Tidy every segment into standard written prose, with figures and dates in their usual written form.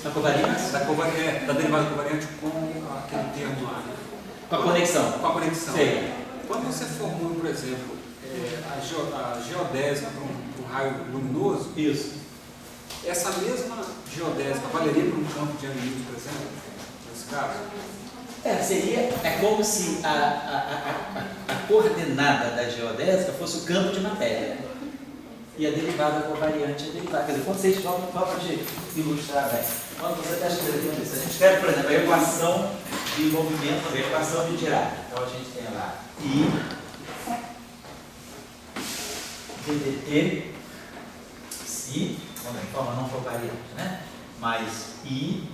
Da covariância? Da derivada covariante com aquele termo lá. Com a conexão. Com a conexão. Sei. Quando você formula, por exemplo, a geodésica para um raio luminoso, Isso. essa mesma geodésica valeria para um campo de ângulos, por exemplo, nesse caso? É como se a coordenada da geodésica fosse o campo de matéria. E a derivada covariante é a derivada. Quer dizer, quando você escolhe uma forma de ilustrar bem. Quando você está escrevendo isso, a gente escreve, por exemplo, a equação de movimento, a equação de Dirac. Então a gente tem lá I ddt psi, de forma não covariante, né? Mais I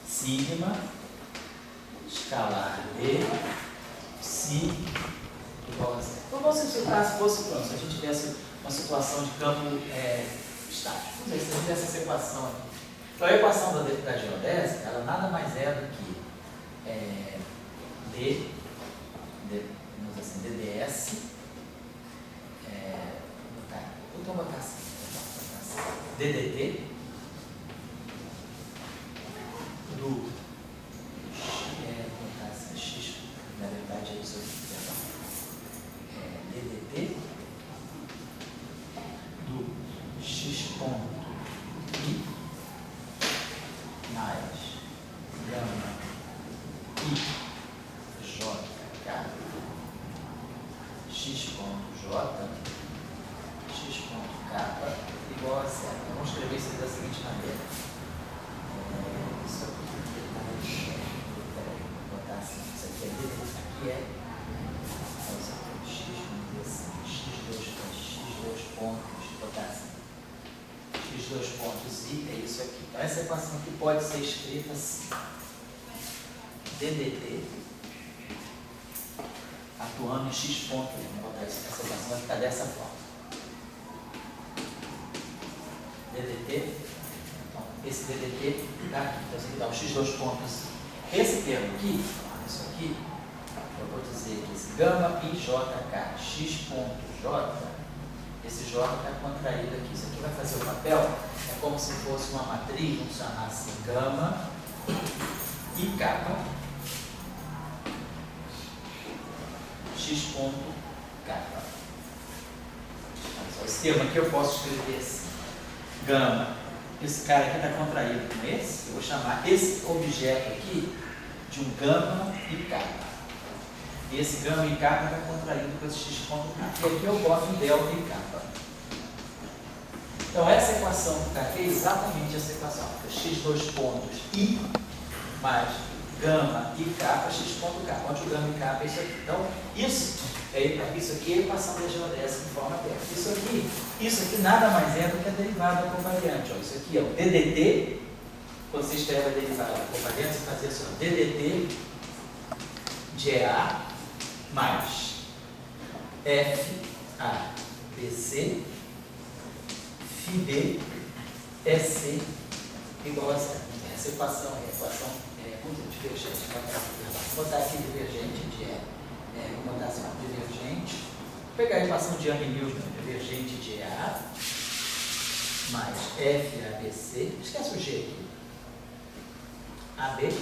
sigma escalar D psi igual a zero. Então, se fosse pronto, se a gente tivesse uma situação de campo estático, vamos ver, se a gente tivesse essa equação aqui. Então, a equação da geodésica, ela nada mais é do que vamos dizer assim, DDS, vou botar assim, DDT do X, na verdade é isso aqui, DDT do X ponto I mais gama I J K X ponto J X ponto K igual a zero. Então, vamos escrever isso aqui da seguinte maneira. Isso aqui, vou botar assim, isso aqui é DDT, aqui é X2 pontos, botar assim, X2 pontos I é isso aqui. Então, essa equação aqui pode ser escrita assim, DDT atuando em X ponto I. Vou botar isso, essa equação vai ficar dessa forma. DDT, então, esse DDT está aqui. Então, isso aqui dá o X2 pontos. Esse termo aqui, isso aqui, eu vou dizer que esse gama IJK X ponto J, esse J está contraído aqui. Isso aqui vai fazer o papel, é como se fosse uma matriz, vamos chamar assim, gama I K X ponto K. Esse termo aqui eu posso escrever assim, gama, esse cara aqui está contraído com esse, eu vou chamar esse objeto aqui de um gama IK. E esse gama IK está contraído com esse X ponto K. E aqui eu boto um delta IK. Então essa equação que está aqui é exatamente essa equação. X2 pontos I mais gama IK para X ponto K. Onde o gama IK é isso aqui. Então isso aqui é a equação da geodésica em forma aberta. Isso aqui nada mais é do que a derivada covariante. Ó, isso aqui é o DDT. Quando você escreve a derivada covariante, você faz assim, ó, DDT de EA mais FABC FB EC igual a zero. Essa equação é a equação muito divergente. Vou botar aqui divergente de vou botar assim, divergente. Vou pegar a equação de Young-Newton, divergente de EA mais FABC. Esquece o G aqui. AB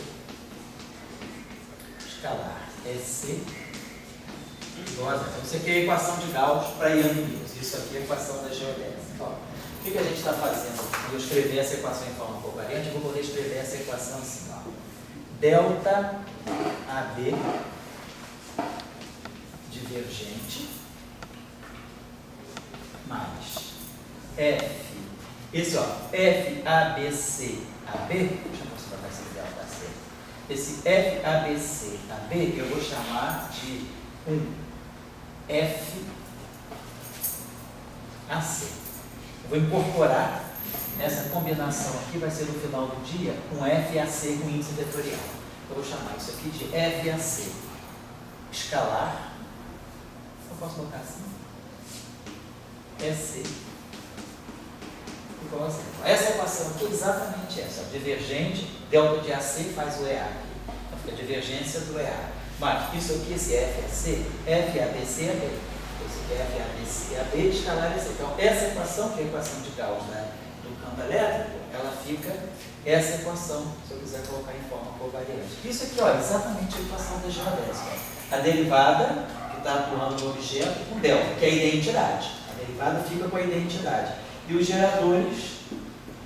escalar EC igual a zero. Então, isso aqui é a equação de Gauss para Young-Newton. Isso aqui é a equação da geodésica. Então, o que a gente está fazendo? Eu escrevi essa equação em forma covariante, eu vou poder escrever essa equação assim, ó. Delta AB divergente mais F, esse ó, FABC AB, deixa eu mostrar para esse delta C. Esse FABC AB eu vou chamar de um FAC. Eu vou incorporar essa combinação aqui, vai ser no final do dia, um FAC com índice vetorial. Eu vou chamar isso aqui de FAC escalar. Eu posso botar assim? EC igual a zero. Essa equação aqui é exatamente essa. Divergente, delta de AC faz o EA aqui. Então fica a divergência do EA. Mas isso aqui, esse FAC, FABC AB. Isso aqui é FABC AB escalar EC. Então essa equação, que é a equação de Gauss, né, do campo elétrico, ela fica essa equação, se eu quiser colocar em forma covariante. Isso aqui, ó, é exatamente a equação da geodésica. A derivada que está atuando no objeto com delta, que é a identidade. A derivada fica com a identidade. E os geradores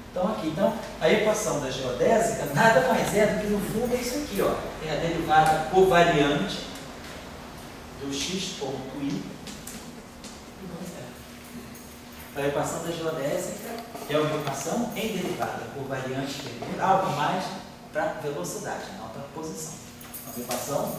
estão aqui. Então, a equação da geodésica nada mais é do que, no fundo, é isso aqui, ó. É a derivada covariante do x ponto i. Então, a equação da geodésica é uma equação em derivada covariante integral, mais para velocidade, não para posição. Então, a equação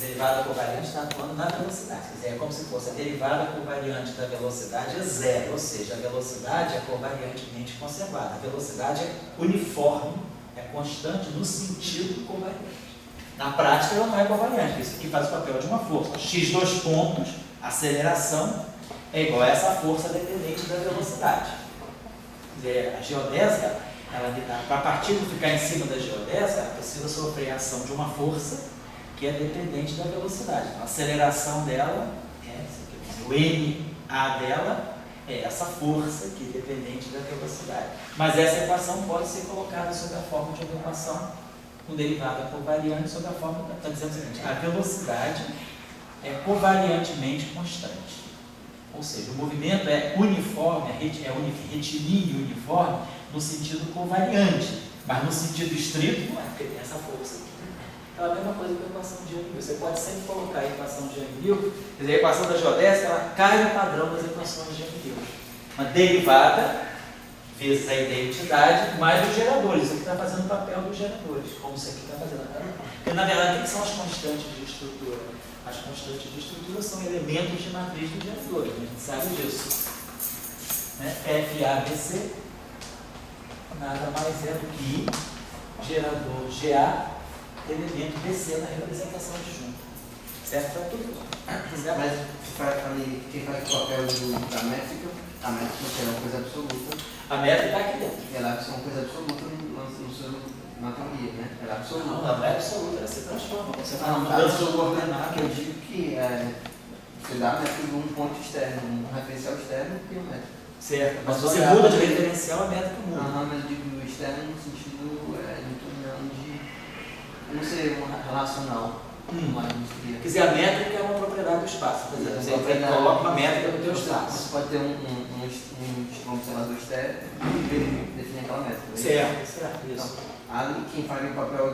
derivada covariante está atuando na velocidade. Quer dizer, é como se fosse a derivada covariante da velocidade é zero, ou seja, a velocidade é covariantemente conservada. A velocidade é uniforme, é constante no sentido covariante. Na prática, ela não é covariante. Isso aqui faz o papel de uma força. X dois pontos, aceleração, é igual a essa força dependente da velocidade. Quer dizer, a geodésica, para a partícula ficar em cima da geodésica, ela precisa sofrer a ação de uma força que é dependente da velocidade. Então, a aceleração dela é essa aqui. O NA dela é essa força que é dependente da velocidade. Mas essa equação pode ser colocada sob a forma de uma equação com derivada covariante, sob a forma, está dizendo o seguinte, a velocidade é covariantemente constante. Ou seja, o movimento é uniforme, é retilíneo uniforme no sentido covariante, mas no sentido estrito não é, porque tem essa força aqui. Então, é a mesma coisa que a equação de Young-Mills. Você pode sempre colocar a equação de Young-Mills, quer dizer, a equação da geodésica, ela cai no padrão das equações de Young-Mills. Uma derivada vezes a identidade mais os geradores. Isso aqui está fazendo o papel dos geradores, como isso aqui está fazendo. Porque, na verdade, o que são as constantes de estrutura? As constantes de estrutura são elementos de matriz dos geradores, a gente sabe disso. Né? FABC nada mais é do que I, gerador GA, elemento BC na representação adjunta. Certo para tudo? Certo? Mas quem faz o papel da métrica, a métrica é uma coisa absoluta. A métrica está aqui dentro. Ela é uma coisa absoluta na teoria, né? Ela é absoluta. Não, ela é absoluta, ela se transforma. Você fala Não, mudança eu coordenada. eu digo que você dá a métrica de um ponto externo, um referencial externo e uma métrica. Certo, mas Mas você olhar muda de para- referencial, a métrica muda. Aham, mas eu digo externo no sentido newtoniano de não ser uma relacional, mas não seria. Quer dizer, a métrica é uma propriedade do espaço. Por exemplo, você coloca uma métrica no teu espaço. Você pode ter um observador externo e definir aquela métrica. Certo, isso. Ali, quem faria o papel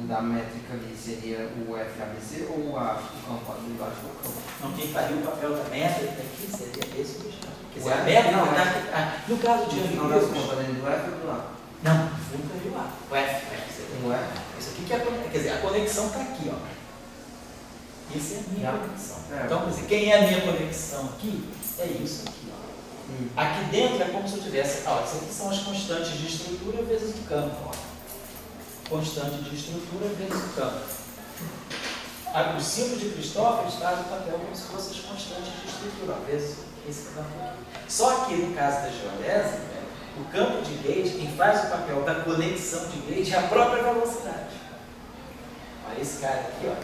da métrica ali seria o FABC ou o campo ali embaixo do campo? Não, quem faria o papel da métrica aqui seria esse objeto. Quer dizer, a Ué, métrica não, está aqui. No caso de Não das Young-Mills, contas dentro do F ou do A? não, nunca viu lá. O F seria. Um F? Isso aqui que é a conexão. Quer dizer, a conexão está aqui, ó. Essa é a minha conexão. Então, quer dizer, quem é a minha conexão aqui? É isso aqui, ó. Aqui dentro é como se eu tivesse, ó, isso aqui são as constantes de estrutura vezes o campo, ó. Constante de estrutura vezes o campo. O símbolo de Cristófares faz o papel como se fossem as constantes de estrutura, ó, vezes esse campo aqui. Só que no caso da geodésica, o campo de gauge, quem faz o papel da conexão de gauge é a própria velocidade. Olha esse cara aqui, ó,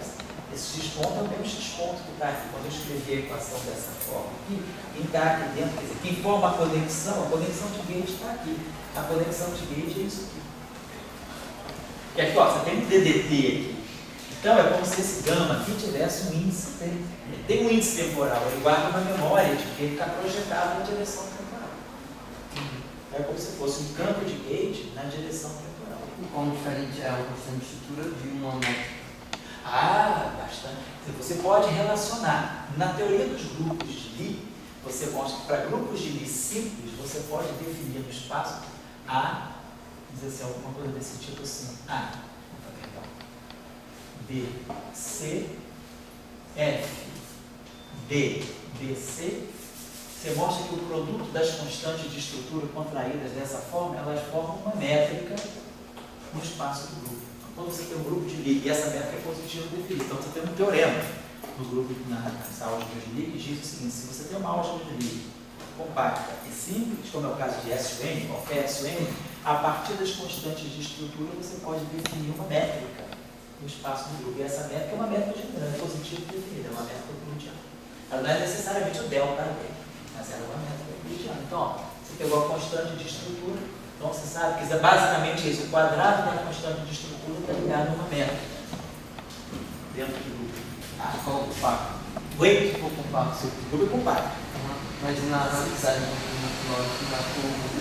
esse x ponto é o mesmo x ponto que está aqui. Quando eu escrevi a equação dessa forma aqui, quem está aqui dentro, quer dizer, quem forma a conexão de gauge está aqui. A conexão de gauge é isso aqui. E aqui, ó, você tem um DDT aqui. Então, é como se esse gama aqui tivesse um índice, tem um índice temporal, ele guarda uma memória de que ele está projetado na direção temporal. É como se fosse um campo de gauge na direção temporal. E quão diferente é a constante de estrutura de uma métrica? Ah, bastante. Você pode relacionar. Na teoria dos grupos de Lie, você mostra que para grupos de Lie simples, você pode definir no espaço A, dizer assim, alguma coisa desse tipo assim, A, B, C, F, D, BC. Você mostra que o produto das constantes de estrutura contraídas dessa forma, elas formam uma métrica no espaço do grupo. Quando você tem um grupo de Lie e essa métrica é positiva definida, então você tem um teorema no grupo, nas álgebras de Lie, que diz o seguinte: se você tem uma álgebra de Lie compacta e simples, como é o caso de SUN, qualquer SUN, a partir das constantes de estrutura você pode definir uma métrica no espaço do grupo. E essa métrica é uma métrica general, positiva definida, é uma métrica euclidiana. Ela não é necessariamente o delta, mas ela é uma métrica euclidiana. Então, ó, você pegou a constante de estrutura, Então você sabe que é basicamente isso, o quadrado da constante de estrutura está ligado a uma métrica dentro do compacto. Oi? Tipo compacto. Tudo é compacto. Mas na cidade lógica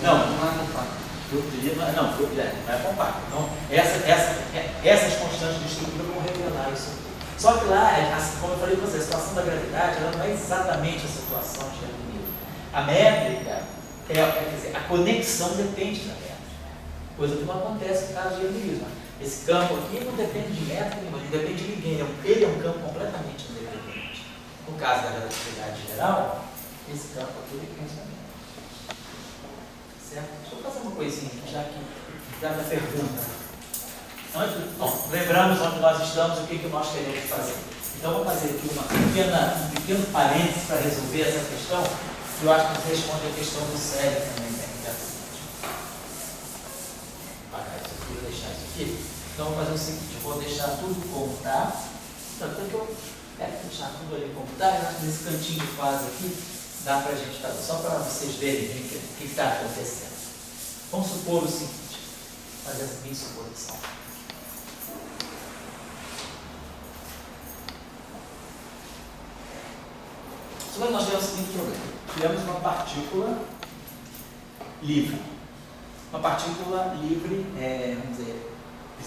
Não. Não é compacto. Não é compacto. Então, essas constantes de estrutura vão revelar isso aqui. Só que lá, como eu falei para você, a situação da gravidade ela não é exatamente a situação de relativismo. A métrica, quer dizer, a conexão depende da métrica. Coisa que não acontece no caso de relativismo. Esse campo aqui não depende de métrica nenhuma, não depende de ninguém. Ele é um campo completamente independente. No caso da relatividade geral, esse campo aqui depende da métrica. Certo? Deixa eu fazer uma coisinha, já da pergunta. Lembramos onde nós estamos e o que nós queremos fazer. Então, vou fazer aqui um pequeno parênteses para resolver essa questão, que eu acho que responde a questão do cérebro também. Apagar isso aqui, vou deixar isso aqui. Então, vou fazer o seguinte, eu vou deixar tudo como está. Portanto, eu vou deixar tudo ali como está, e acho que nesse cantinho de quase aqui, dá para a gente fazer, só para vocês verem o que está acontecendo. Vamos supor o seguinte, fazer essa minha suposição. Suponha que nós tivemos o seguinte problema. Tivemos uma partícula livre. Uma partícula livre, vamos dizer,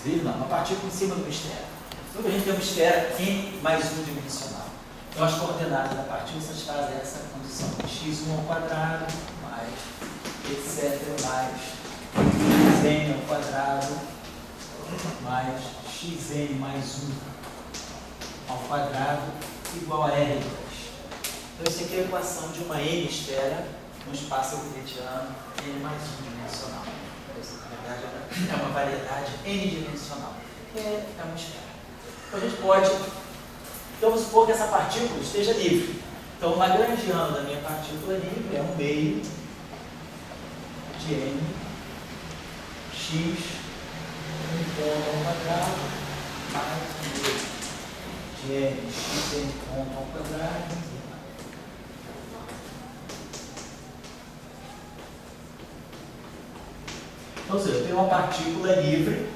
livre não, uma partícula em cima de uma esfera. Então a gente tem uma esfera N mais 1 dimensional. Então as coordenadas da partícula satisfazem essa condição de x1 ao quadrado, mais etc, mais xn ao quadrado, mais xn mais 1 ao quadrado, igual a R2. Então, isso aqui é a equação de uma N-esfera no espaço euclidiano N mais 1 dimensional. Isso, na verdade, é uma variedade N-dimensional. É uma esfera. Então, a gente pode... Então, vamos supor que essa partícula esteja livre. Então, o lagrangiano da minha partícula livre é 1 meio de N x 1 ponto ao quadrado mais 1 meio de N x n ponto ao quadrado. Ou seja, eu tenho uma partícula livre,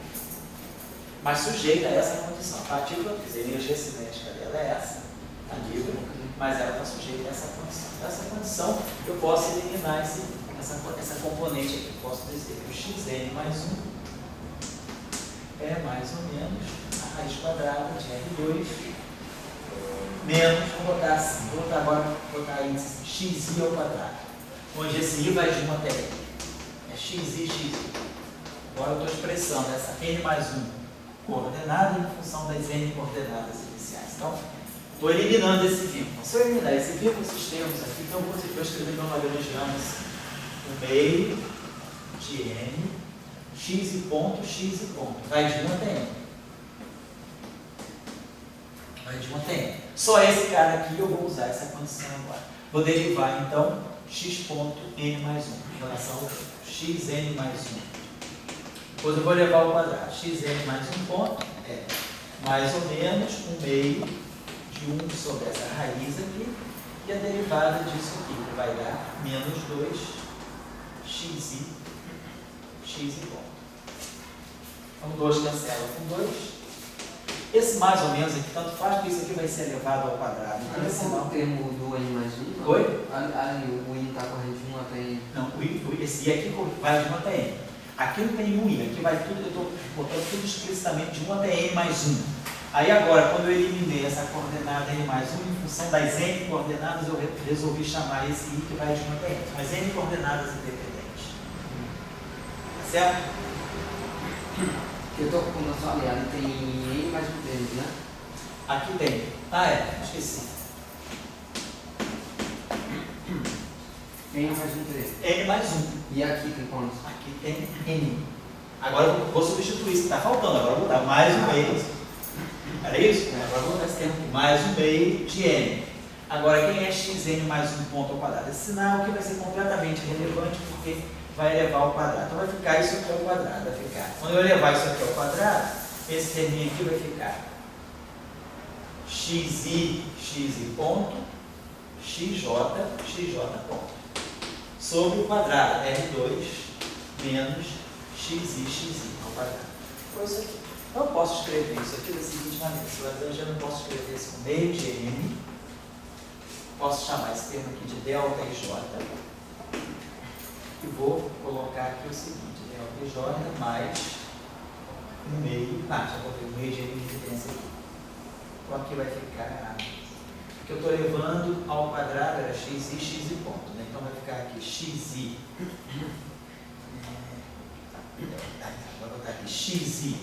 mas sujeita a essa condição. A partícula, quer dizer, a energia cinética dela é essa, está livre, mas ela está sujeita a essa condição. Essa condição, eu posso eliminar essa componente aqui. Eu posso dizer que o xn mais 1 é mais ou menos a raiz quadrada de R2 menos, vou botar assim, vou botar índice xi ao quadrado, onde esse i vai de 1 até n. É xi, xi. Agora eu estou expressando essa n mais 1 coordenada em função das n coordenadas iniciais. Então, estou eliminando esse vírgula. Se eu eliminar esse vírgula, esses termos aqui, então eu vou escrever meu lagrangiano assim. 1 meio de n, x e ponto, vai de 1 até n. Vai de 1 até n. Só esse cara aqui eu vou usar essa condição agora. Vou derivar, então, x ponto n mais 1 em relação ao xn mais 1. Depois eu vou levar ao quadrado. Xn mais 1 ponto é mais ou menos 1 meio de 1 sobre essa raiz aqui. E a derivada disso aqui, que vai dar menos 2 xi ponto. Então 2 cancela com 2. Esse mais ou menos aqui, tanto faz que isso aqui vai ser elevado ao quadrado. Então, esse é o termo do n mais 1? Não. Oi? Ali, o i está correndo de 1 até n. Não, esse i aqui vai de 1 até n. Aqui não tem um i, aqui vai tudo, eu estou botando tudo explicitamente de 1 até n mais 1. Aí agora, quando eu eliminei essa coordenada n mais 1, em função das n coordenadas, eu resolvi chamar esse i que vai de 1 até n. Mas n coordenadas independentes. Tá certo? Eu estou com a sua aliada, tem n mais 1 termos, né? Aqui tem. Esqueci. N mais 1 termo. N mais 1. E aqui tem quantos? Aqui tem n. Agora eu vou substituir isso que está faltando. Agora eu vou dar mais 1 meio. Era isso? Agora eu vou dar esse termo aqui. Mais 1 meio de n. Agora, quem é xn mais 1 ponto ao quadrado? Esse sinal aqui vai ser completamente relevante porque vai elevar ao quadrado. Então vai ficar isso aqui ao quadrado. Vai ficar. Quando eu elevar isso aqui ao quadrado, esse terminho aqui vai ficar xi ponto, xj ponto. Sobre o quadrado, R2 menos xi ao quadrado. Foi isso aqui. Então, eu posso escrever isso aqui da seguinte maneira. Se eu já não posso escrever isso com meio de m, posso chamar esse termo aqui de delta ij, e vou colocar aqui o seguinte, delta ij mais um meio, já botei o meio de m de diferença aqui. Então, aqui vai ficar, o que eu estou levando ao quadrado era xi ponto, né? Então, vai ficar aqui xi, vou botar aqui xj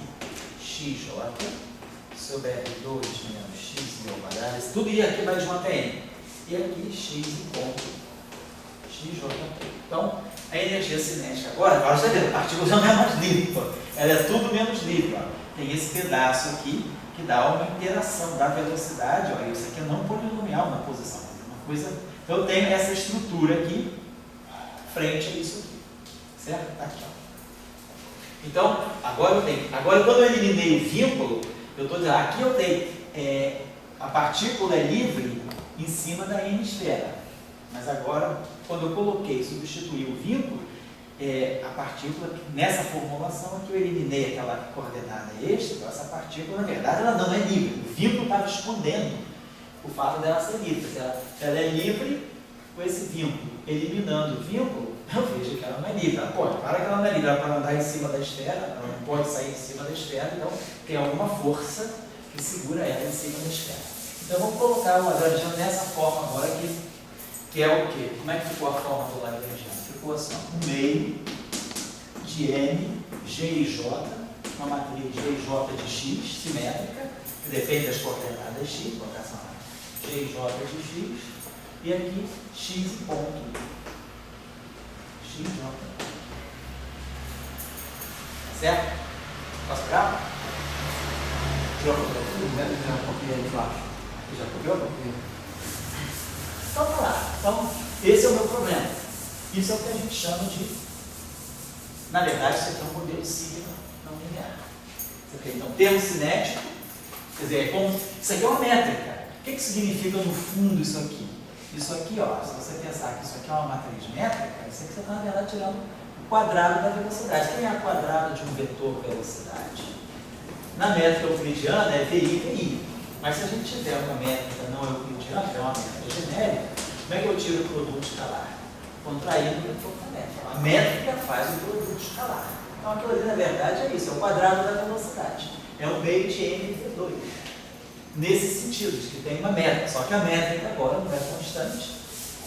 sobre R2 menos xi ao quadrado, isso tudo ia aqui vai de 1 até n. E aqui x ponto xj. Então, a energia cinética agora você vê, a partícula já não é mais limpa, ela é tudo menos limpa. Tem esse pedaço aqui que dá uma interação da velocidade, ó, isso aqui é não polinomial na posição, uma coisa. Então, eu tenho essa estrutura aqui frente a isso aqui, certo? Tá aqui, ó. Então, agora quando eu eliminei o vínculo, eu estou dizendo, aqui eu tenho, a partícula é livre em cima da n-esfera. Mas agora, quando eu coloquei, substituí o vínculo, a partícula, nessa formulação aqui eu eliminei aquela coordenada extra, então essa partícula, na verdade, ela não é livre. O vínculo estava escondendo o fato dela ser livre. Ela é livre com esse vínculo. Eliminando o vínculo, eu vejo que ela não é livre. Ela pode, para que ela não é livre, ela pode andar em cima da esfera, ela não pode sair em cima da esfera, então tem alguma força que segura ela em cima da esfera. Então vamos colocar o Lagrangiano nessa forma agora, que é o quê? Como é que ficou a forma do Lagrangiano? Ficou assim, ó, 1 meio de m gij, uma matriz gij de x, simétrica, que depende das coordenadas x, vou colocar lá, gij de x, e aqui x ponto xj. Certo? Posso pegar? Já copiei de baixo. Já copiou? Então, tá lá. Então, esse é o meu problema. Isso é o que a gente chama de, na verdade, isso aqui é um modelo sigma não linear. Então, termo cinético, quer dizer, isso aqui é uma métrica. O que significa, no fundo, isso aqui? Isso aqui, ó, se você pensar que isso aqui é uma matriz métrica, isso aqui você está, na verdade, tirando o quadrado da velocidade. Quem é o quadrado de um vetor velocidade? Na métrica euclidiana é VI. Mas se a gente tiver uma métrica não euclidiana, que é uma métrica genérica, como é que eu tiro o produto escalar? Contraindo o vetor da métrica. A métrica faz o produto escalar. Então, aquilo ali, na verdade, é isso, é o quadrado da velocidade. É o meio de mv2. Nesse sentido, de que tem uma métrica, só que a métrica agora não é constante,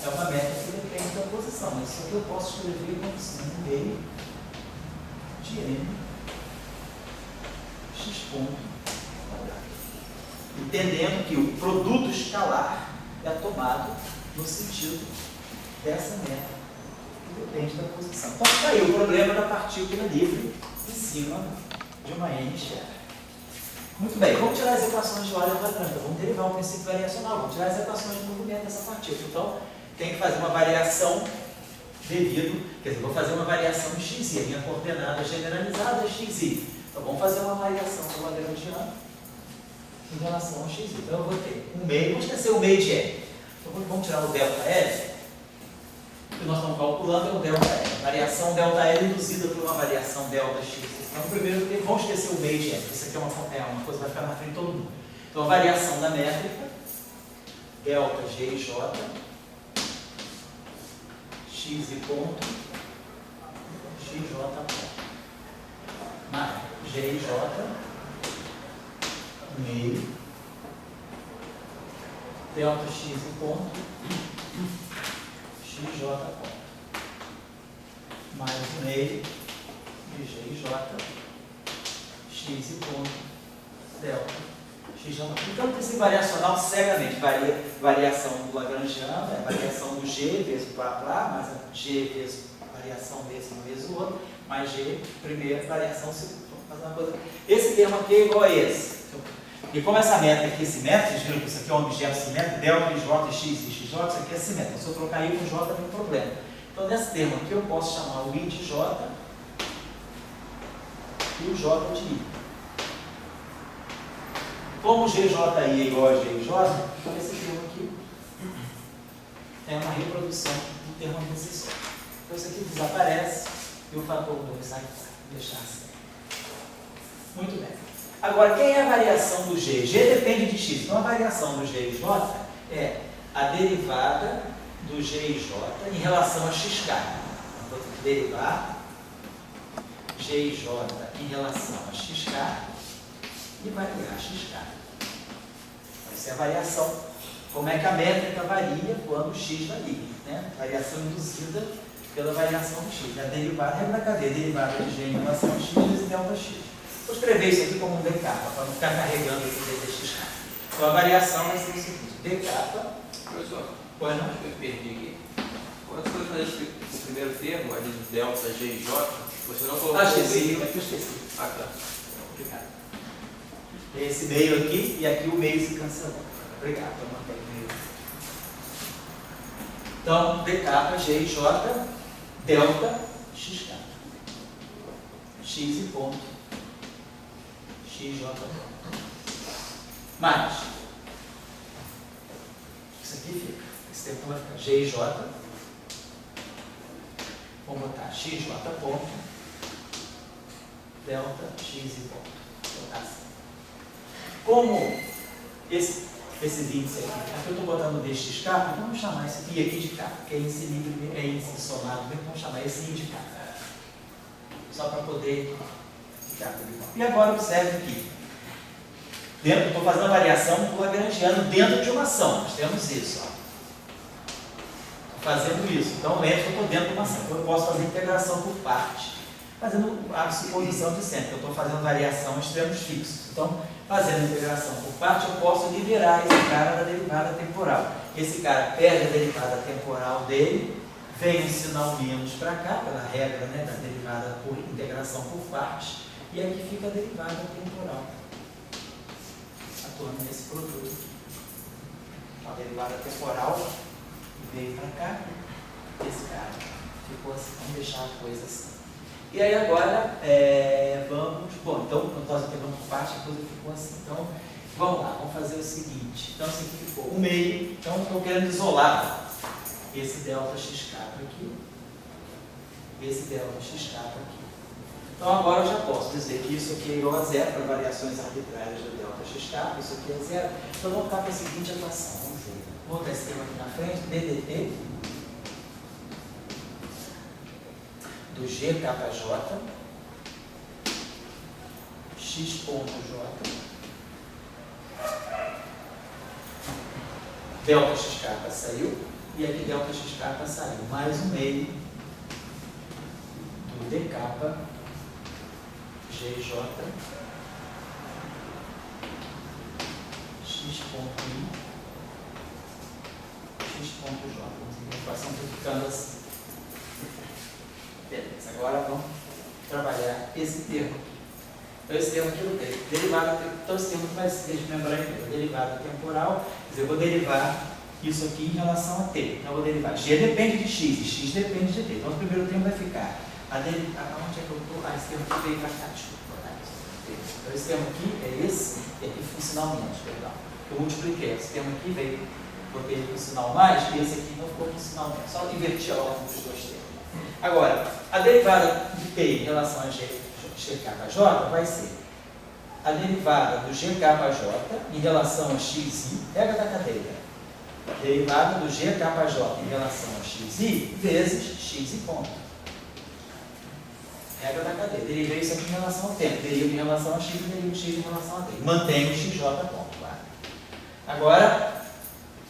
é uma métrica que depende da posição. Mas isso aqui eu posso escrever como sendo meio de m x ponto quadrado. Entendendo que o produto escalar é tomado no sentido dessa métrica, que depende da posição. Então, está aí o problema da partícula livre em cima de uma n-esfera. Muito bem, vamos tirar as equações de ordem quadrântica, vamos derivar um princípio variacional, vamos tirar as equações de movimento dessa partícula. Então, tem que fazer uma variação devido, quer dizer, vou fazer uma variação em xi, a minha coordenada generalizada é xi. Então, vamos fazer uma variação do Lagrangiano em relação ao xi. Então, eu vou ter um meio, vamos esquecer o meio de L. Então, vamos tirar o delta L, o que nós estamos calculando é o delta L. Variação delta L induzida por uma variação delta x. Então, primeiro, vamos esquecer o meio de L. Isso aqui é uma coisa que vai ficar na frente de todo mundo. Então, a variação da métrica, delta gij, x ponto, xj ponto, mais gij, meio, delta x ponto, xj ponto, mais meio de gij, x ponto, delta xj. Então, o princípio variacional cegamente variação do Lagrangiano, variação do g vezes o plá, mais a g vezes variação desse vezes o outro, mais g, primeira variação segunda. Vamos fazer uma coisa. Esse termo aqui é igual a esse. E como essa métrica aqui é simétrica, vocês viram que isso aqui é um objeto simétrico, delta, j, x e xj, isso aqui é simétrico. Se eu trocar i com j, tem um problema. Então, nesse termo aqui, eu posso chamar o i de j e o j de i. Como GJI é igual a GJ, esse termo aqui é uma reprodução do termo antecessor. Então, isso aqui desaparece E o fator 2 sai fora. Vou deixar assim. Muito bem. Agora, quem é a variação do G? G depende de X. Então, a variação do G e J é a derivada do G e J em relação a XK. Então, derivar G e J em relação a XK e variar XK. Essa é a variação. Como é que a métrica varia quando X varia, né? Variação induzida pela variação do X. A derivada, regra da cadeia, derivada de G em relação a X vezes delta X. Vou escrever isso aqui como um dk, para não ficar carregando aqui dxk. Então a variação vai ser o seguinte, dk... Professor, Pois não? eu perdi aqui. Quando você foi fazer o primeiro termo, ali de delta, G e J, você não colocou Esqueci, o meio. aqui eu esqueci. Ah, tá. Obrigado. Esse meio aqui e aqui o meio se cancelou. Obrigado, eu mantenho o meio. Então, dk, G e J, delta, xk. X e ponto. XJ. Mais. Isso aqui fica. Esse tempo vai ficar G e J. Vamos botar XJ ponto. Delta X e ponto. Vou botar assim. Como esses índices aqui eu estou botando dxk, então vamos chamar esse I aqui de K, porque é índice livre, é índice somado, então vamos chamar esse I de K. Só para poder ficar tudo igual. E agora observe aqui. Estou fazendo a variação lagrangiana dentro de uma ação. Nós temos isso. Estou fazendo isso. Então, lembre que eu estou dentro de uma ação. Então, eu posso fazer integração por parte. Fazendo a suposição de sempre. Eu estou fazendo variação em extremos fixos. Então, fazendo integração por parte, eu posso liberar esse cara da derivada temporal. Esse cara perde a derivada temporal dele, vem um sinal menos para cá, pela regra, né, da derivada por integração por parte, e aqui fica a derivada temporal, atuando nesse produto aqui. A derivada temporal veio para cá, esse cara ficou assim. Vamos deixar a coisa assim. E aí agora, bom, então, quando nós pegamos por parte, a coisa ficou assim. Então, vamos lá, vamos fazer o seguinte. Então, assim ficou o meio. Então, estou querendo isolar esse delta xk aqui, esse delta xk aqui. Então, agora eu já posso dizer que isso aqui é igual a zero para variações arbitrárias do delta xk, isso aqui é zero. Então, vamos ficar com a seguinte equação. Vamos ver. Vou botar esse termo aqui na frente, ddt do GKJ, x ponto J, delta xk saiu, e aqui delta xk saiu, mais o meio do dk GJ, x ponto I, x ponto J. A equação está ficando assim. Beleza, agora vamos trabalhar esse termo aqui. Então, esse termo aqui eu tenho. Derivada, então, esse termo vai se desmembrar em derivada temporal. Quer dizer, eu vou derivar isso aqui em relação a t. Então, eu vou derivar g depende de x e x depende de t. Então, o primeiro termo vai ficar. Onde é que eu estou? Esse termo aqui veio para cá, desculpa. Então, esse termo aqui é esse, e aqui foi um sinal menos, perdão. Eu multipliquei. Esse termo aqui veio, botei ele com sinal mais, e esse aqui não ficou com sinal menos. Só inverti a ordem dos dois termos. Agora, a derivada de t em relação a GKJ vai ser a derivada do GKJ em relação a xi, regra da cadeia, derivada do GKJ em relação a xi vezes x e ponto. Regra da cadeia. Derivei isso aqui em relação ao tempo, derivo em relação a x, derivo x em relação a t. Mantenho o xj ponto. Claro. Agora,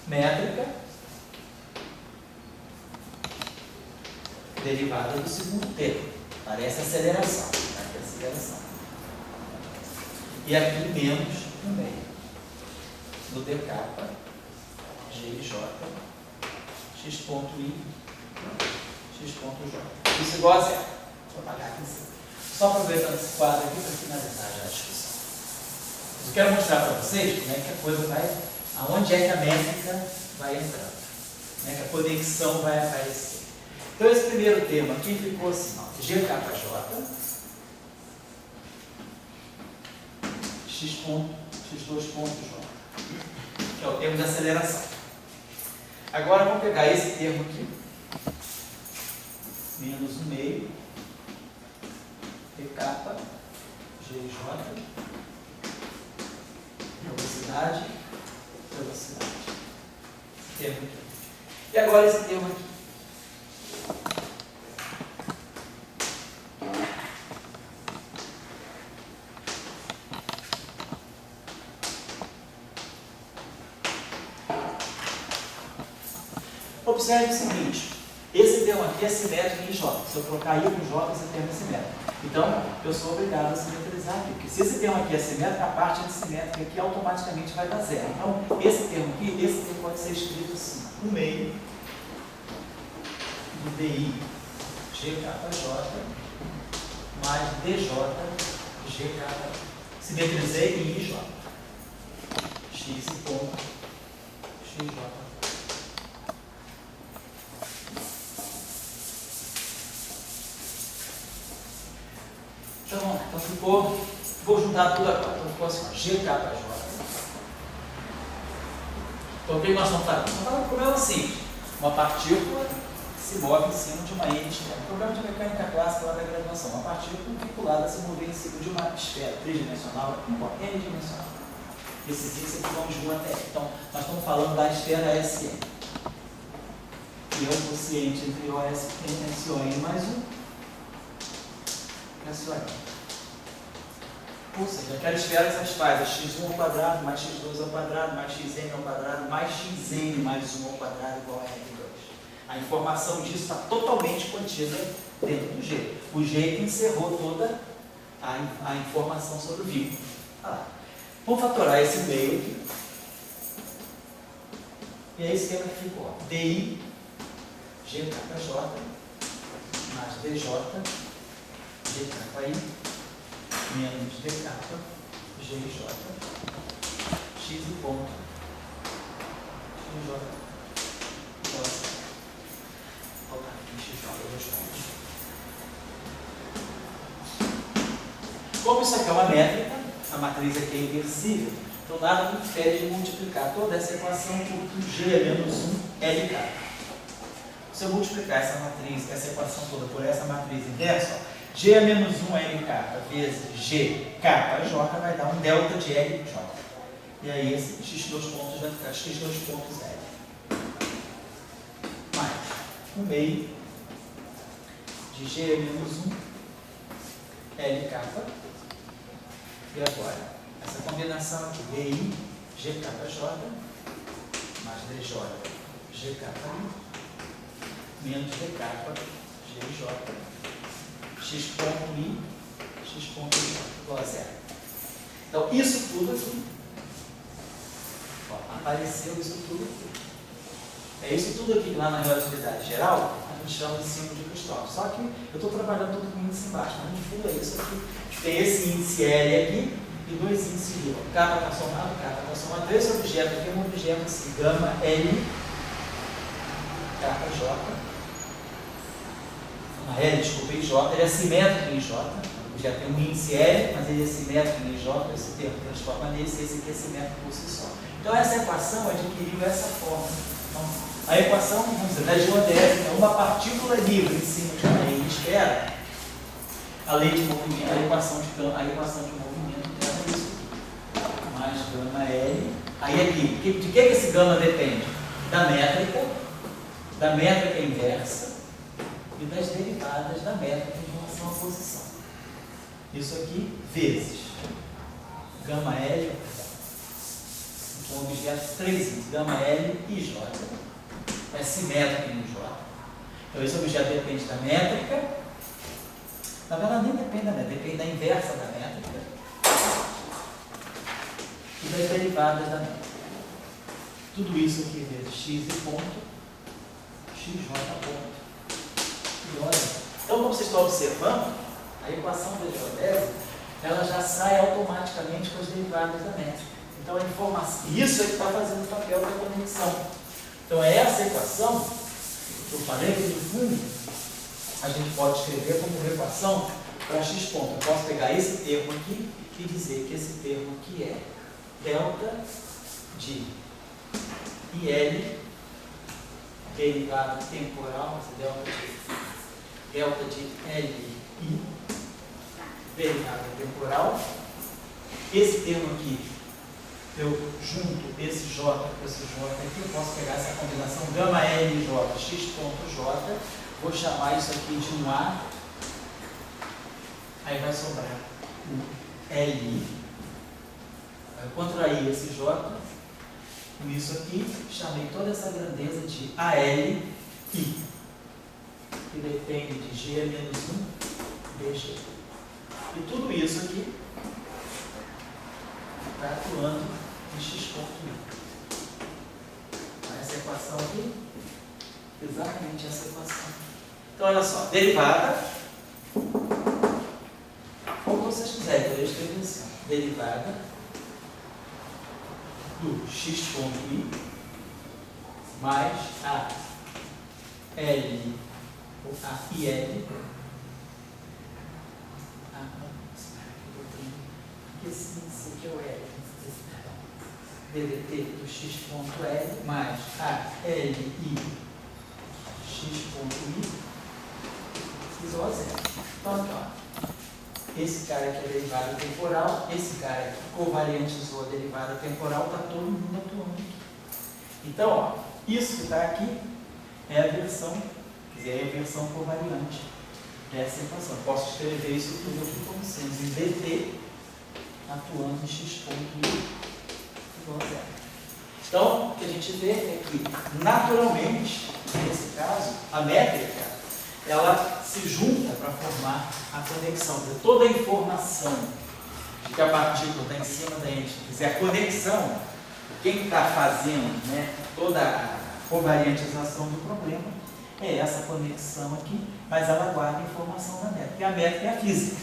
métrica. Derivada do segundo termo. Parece aceleração. Aqui é aceleração. E aqui menos no meio. Do dk, GJ, x ponto I, x ponto J. Isso igual a zero. Vou apagar aqui em cima. Só aproveitando esse quadro aqui para finalizar já a discussão. Eu quero mostrar para vocês como é que a coisa vai, aonde é que a métrica vai entrando. Como é que a conexão vai aparecer. Então, esse primeiro termo aqui ficou assim, ó, GKJ, x2 ponto J, que é o termo de aceleração. Agora, vamos pegar esse termo aqui, menos o meio kappa, GJ, velocidade. Esse termo aqui. E agora esse termo aqui. Observe o seguinte, esse termo aqui é simétrico em J. Se eu colocar I com J, esse termo é simétrico. Então, eu sou obrigado a simetrizar aqui, porque se esse termo aqui é simétrico, a parte antissimétrica aqui automaticamente vai dar zero. Então, esse termo aqui, esse termo pode ser escrito assim, 1/2 do DI GKJ mais DJ GK. Simetrizei em IJ. X e ponto XJ. Então, vamos lá. Então ficou, vou juntar tudo agora. Então ficou assim, ó, GKJ. Então o que nós estamos falando? Nós estamos falando de um problema simples. Uma partícula se move em cima de uma N esfera. Problema de mecânica clássica lá da graduação. Uma partícula vinculada a se mover em cima de uma esfera tridimensional, N dimensional. Esses x aqui vão de 1 até N. Então, nós estamos falando da esfera SN. E é o quociente entre SON mais 1 e SON. Ou seja, aquela esfera satisfaz a x1 ao quadrado, mais x2 ao quadrado, mais xn ao quadrado, mais xn mais 1 ao quadrado igual a R2. A informação disso está totalmente contida dentro do G. O G que encerrou toda a informação sobre o vínculo. Vamos fatorar esse meio aqui. E aí esse esquema que ficou. DI GKJ mais DJ GKI menos DK GJ X e ponto XJ. Vou colocar aqui XJ dois pontos. Como isso aqui é uma métrica, a matriz aqui é inversível, então nada me impede de multiplicar toda essa equação por G é menos 1 LK. Se eu multiplicar essa matriz, essa equação toda por essa matriz inversa, ó, G é menos 1 LK vezes GKJ vai dar um delta de LJ. E aí esse x2 pontos vai ficar x2 pontos L. Mais 1/2 de G é menos 1 LK. E agora, essa combinação aqui, DI GKJ mais DJ GKI menos DK GJ x ponto I, x ponto I igual a zero. Então, isso tudo aqui, ó, apareceu isso tudo aqui. É isso tudo aqui que lá na relatividade geral, a gente chama de símbolo de Kirchhoff. Só que eu estou trabalhando tudo com índice embaixo, mas no fundo é isso aqui. Tem esse índice L aqui e dois índices U. K está somado, esse objeto aqui é um objeto assim, gama L, KJ. Desculpa, IJ, ele é simétrico em IJ, o objeto tem um índice L, mas ele é simétrico em IJ, esse termo transforma nesse, esse aqui é simétrico por si só. Então essa equação adquiriu essa forma. Então, a equação, vamos dizer, da geodésica é uma partícula livre em cima de uma N esfera, a lei de movimento, a equação de movimento é isso aqui. Mais gama L. Aí aqui, de que esse gama depende? Da métrica inversa, e das derivadas da métrica em relação à posição. Isso aqui vezes gama L, então objeto 3 índices, gama L e J. É simétrico em J. Então esse objeto depende da métrica, na verdade nem depende da métrica, depende da inversa da métrica e das derivadas da métrica. Tudo isso aqui vezes x e ponto, xj ponto. Então, como vocês estão observando, a equação da geodésica, ela já sai automaticamente com as derivadas da métrica. Então, a informação, isso é que está fazendo o papel da conexão. Então, é essa equação que eu falei que, no fundo, a gente pode escrever como uma equação para x ponto. Eu posso pegar esse termo aqui e dizer que esse termo aqui é delta de IL, derivada temporal, delta de LI derivada temporal. Esse termo aqui, eu junto esse J com esse J aqui, eu posso pegar essa combinação gama L J, x ponto J, vou chamar isso aqui de um A, aí vai sobrar um L, vai contrair esse J, com isso aqui, chamei toda essa grandeza de AL I, que depende de G menos 1, DG. E tudo isso aqui está atuando em x ponto I. Essa equação aqui, exatamente essa equação. Então, olha só, derivada, como vocês quiserem, eu escrevo assim, derivada do x ponto I mais a L, ou a IL, esse aqui é o L, DDT do x ponto L mais a LI x ponto I igual a zero. Então, aqui, ó, esse cara aqui é a derivada temporal, esse cara aqui covariantizou a derivada temporal, está todo mundo atuando aqui. Então, ó, isso que está aqui é a versão, quer dizer, é a versão covariante dessa equação. Posso escrever isso tudo aqui como sendo em dt atuando em x ponto I igual a zero. Então, o que a gente vê é que, naturalmente, nesse caso, a métrica, ela se junta para formar a conexão. Quer dizer, toda a informação de que a partícula está em cima da ente, quer dizer, a conexão, quem está fazendo, né, toda a covariantização do problema, é essa conexão aqui, mas ela guarda a informação da métrica. E a métrica é a física.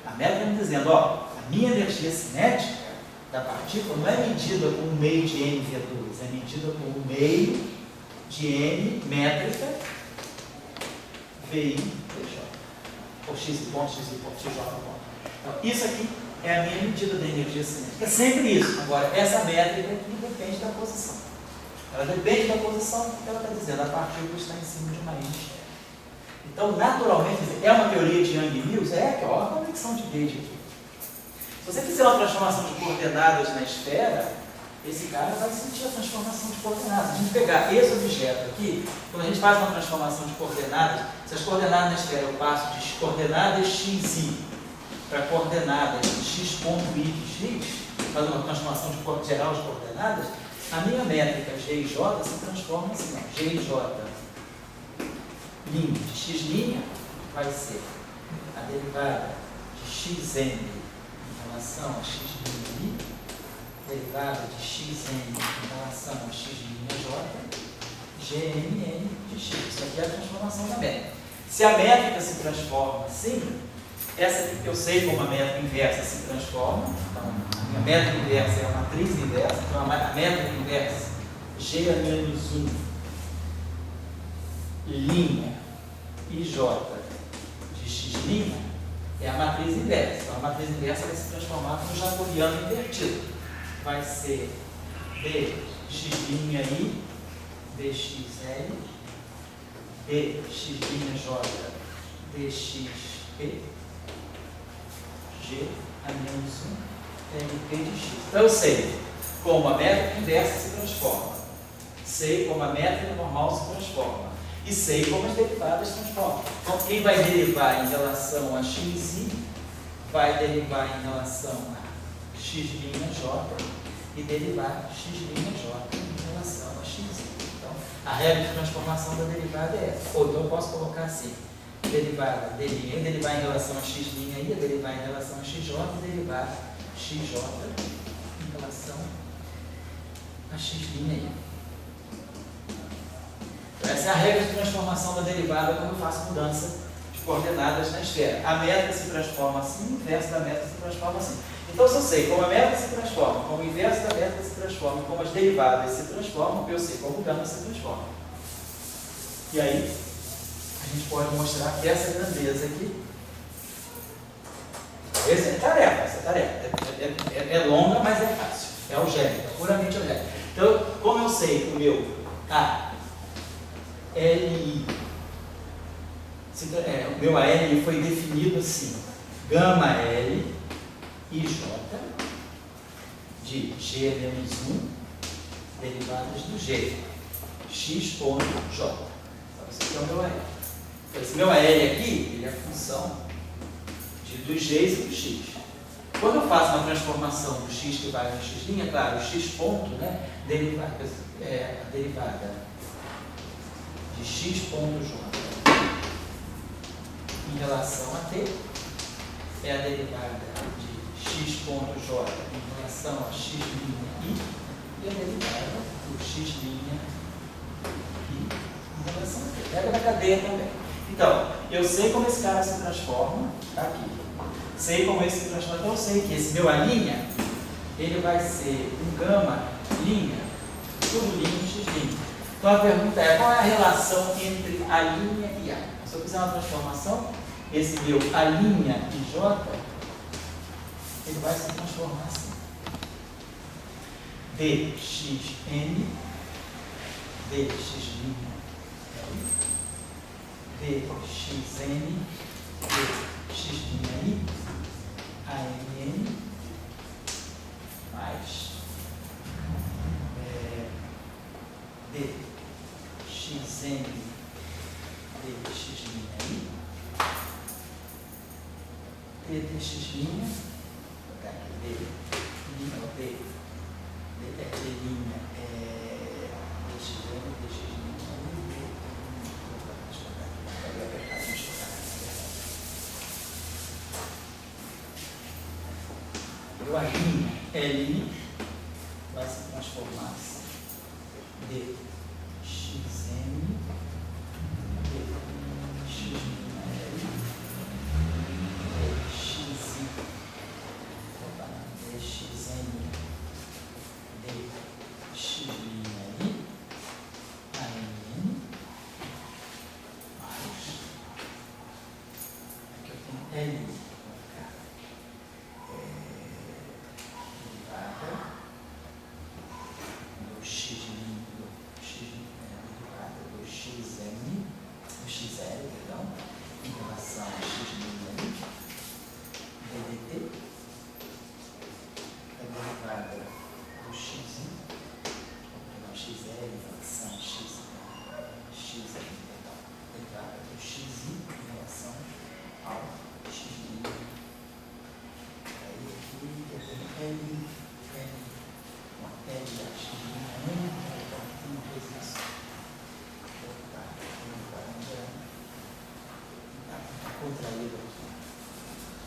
A métrica está me dizendo, ó, a minha energia cinética da partícula não é medida com um meio de n V2, é medida com um meio de n métrica VI dj, ou x ponto, x ponto, xj ponto. Então, isso aqui é a minha medida da energia cinética. É sempre isso. Agora, essa métrica aqui depende da posição. Ela depende da posição porque ela está dizendo a partícula está em cima de uma ente. Então, naturalmente, é uma teoria de Young-Mills? É, que ó, a conexão de Gauge aqui. Se você fizer uma transformação de coordenadas na esfera, esse cara vai sentir a transformação de coordenadas. A gente pegar esse objeto aqui, quando a gente faz uma transformação de coordenadas, se as coordenadas na esfera eu passo de coordenadas xi para coordenadas x ponto i de x, faz uma transformação geral de coordenadas, a minha métrica g e j se transforma assim, ó, g e j linha de x' vai ser a derivada de xn em relação a x'I, derivada de xn em relação a x'J, gmn de x. Isso aqui é a transformação da métrica. Se a métrica se transforma assim, essa aqui que eu sei como a métrica inversa se transforma, então a minha métrica inversa é a matriz inversa, então a métrica inversa G-1 linha e J de x' é a matriz inversa. Então a matriz inversa vai se transformar no jacobiano invertido. Vai ser dx'I dxl, dx'J dxp, G a menos 1 LP de x. Então eu sei como a métrica inversa se transforma, sei como a métrica normal se transforma e sei como as derivadas se transformam. Então quem vai derivar em relação a xi vai derivar em relação a x'J e derivar x'J em relação a x. Então a regra de transformação da derivada é essa. Ou então eu posso colocar assim: derivada dele, derivar em relação a x' e derivar em relação a xj, e derivar xj em relação a x'. Então, essa é a regra de transformação da derivada quando eu faço mudança de coordenadas na esfera. A métrica se transforma assim, o inverso da métrica se transforma assim. Então, se eu sei como a métrica se transforma, como o inverso da métrica se transforma, como as derivadas se transformam, eu sei como o gama se transforma. E aí, a gente pode mostrar que essa grandeza aqui, essa é tarefa, é longa, mas é fácil, é algébrica, puramente algébrica. Então, como eu sei que o meu LI, o meu ALI foi definido assim, gama L e J de G menos 1 derivadas do G, x ponto J. Então, esse aqui é o meu AL. Então, esse meu AL aqui, ele é a função dos G's e do X. Quando eu faço uma transformação do X que vai no X', claro, o X ponto, né, a derivada de x ponto J em relação a T é a derivada de x ponto J em relação a x' I e a derivada do x' I em relação a T. Pega na cadeia também. Então, eu sei como esse cara se transforma aqui. Sei como esse se transforma. Então, eu sei que esse meu A', ele vai ser um gama linha, tudo linha, x'. Então, a pergunta é, qual é a relação entre A' e A? Se eu fizer uma transformação, esse meu A' e J, ele vai se transformar assim. dxn, dx', dxn, dx'I, ANN, mais dxn, dx'I, dx'I, vou botar aqui d', dxn, dx'I, o A' L vai se transformar assim. dxn, dx'L, dxi, dxn, dx'I, ANN, mais, aqui eu tenho L, em relação a x' ddt, a derivada do x', não, xl em relação a derivada do x' em relação ao x'. Aí aqui eu tenho L, x', então tem uma coisa isso. Contraído aqui.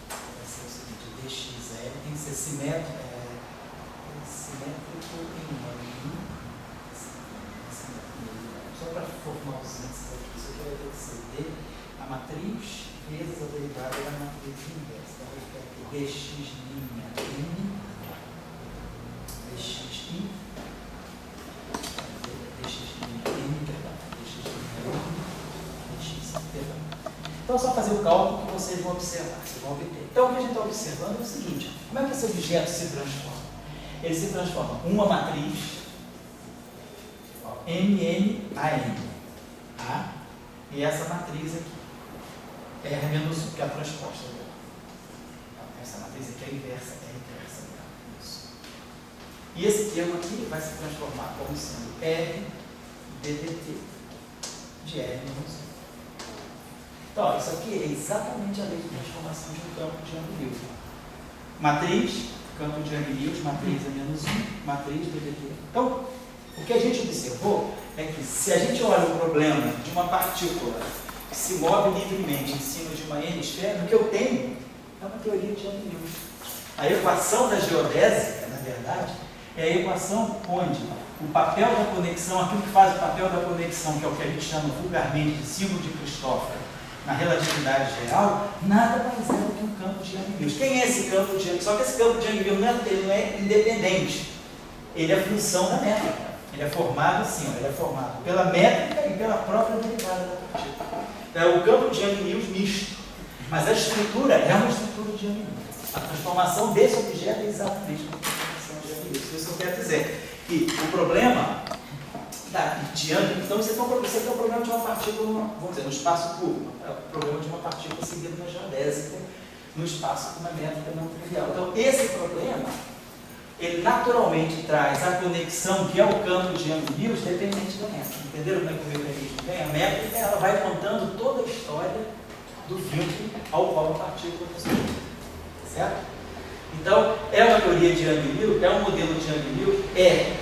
Vai ser o seguinte, dxl tem que ser simétrico em meio. Só para formar os índices aqui, isso aqui vai ter que ser d, a matriz vezes a derivada da matriz inversa. Então vai ficar aqui dx' n, dx'i, então é só fazer o cálculo que vocês vão observar, vocês vão obter. Então o que a gente está observando é o seguinte, como é que esse objeto se transforma? Ele se transforma em uma matriz MNAN, tá? E essa matriz aqui, R-1, que é a transposta dela. Essa matriz aqui é a inversa, isso. E esse termo aqui vai se transformar como sendo R ddt de R-1. Então, isso aqui é exatamente a lei de transformação de um campo de Young-Mills. Matriz, campo de Young-Mills, matriz é menos 1, matriz ddt. Então, o que a gente observou é que se a gente olha o problema de uma partícula que se move livremente em cima de uma n-esfera, o que eu tenho é uma teoria de Young-Mills. A equação da geodésica, na verdade, é a equação onde o papel da conexão, aquilo que faz o papel da conexão, que é o que a gente chama vulgarmente de símbolo de Christoffel, na relatividade geral, nada mais é do que um campo de Young-Mills. Quem é esse campo de Young-Mills? Só que esse campo de Young-Mills não é independente. Ele é função da métrica. Ele é formado assim, ele é formado pela métrica e pela própria derivada da partícula. É o campo de Young-Mills misto. Mas a estrutura é uma estrutura de Young-Mills. A transformação desse objeto é exatamente uma transformação de Young-Mills. Isso eu quero dizer. E o problema de Young, então você tem um problema de uma partícula, vamos dizer, no espaço curvo, é o problema de uma partícula seguida na geodésica, no espaço com uma métrica não trivial. Então, esse problema, ele naturalmente traz a conexão que é o campo de Young-Mills dependente da métrica. Entenderam como é que o mecanismo vem? A métrica, ela vai contando toda a história do vínculo ao qual a partícula está sujeita. Certo? Então, é uma teoria de Young-Mills, é um modelo de Young-Mills? É.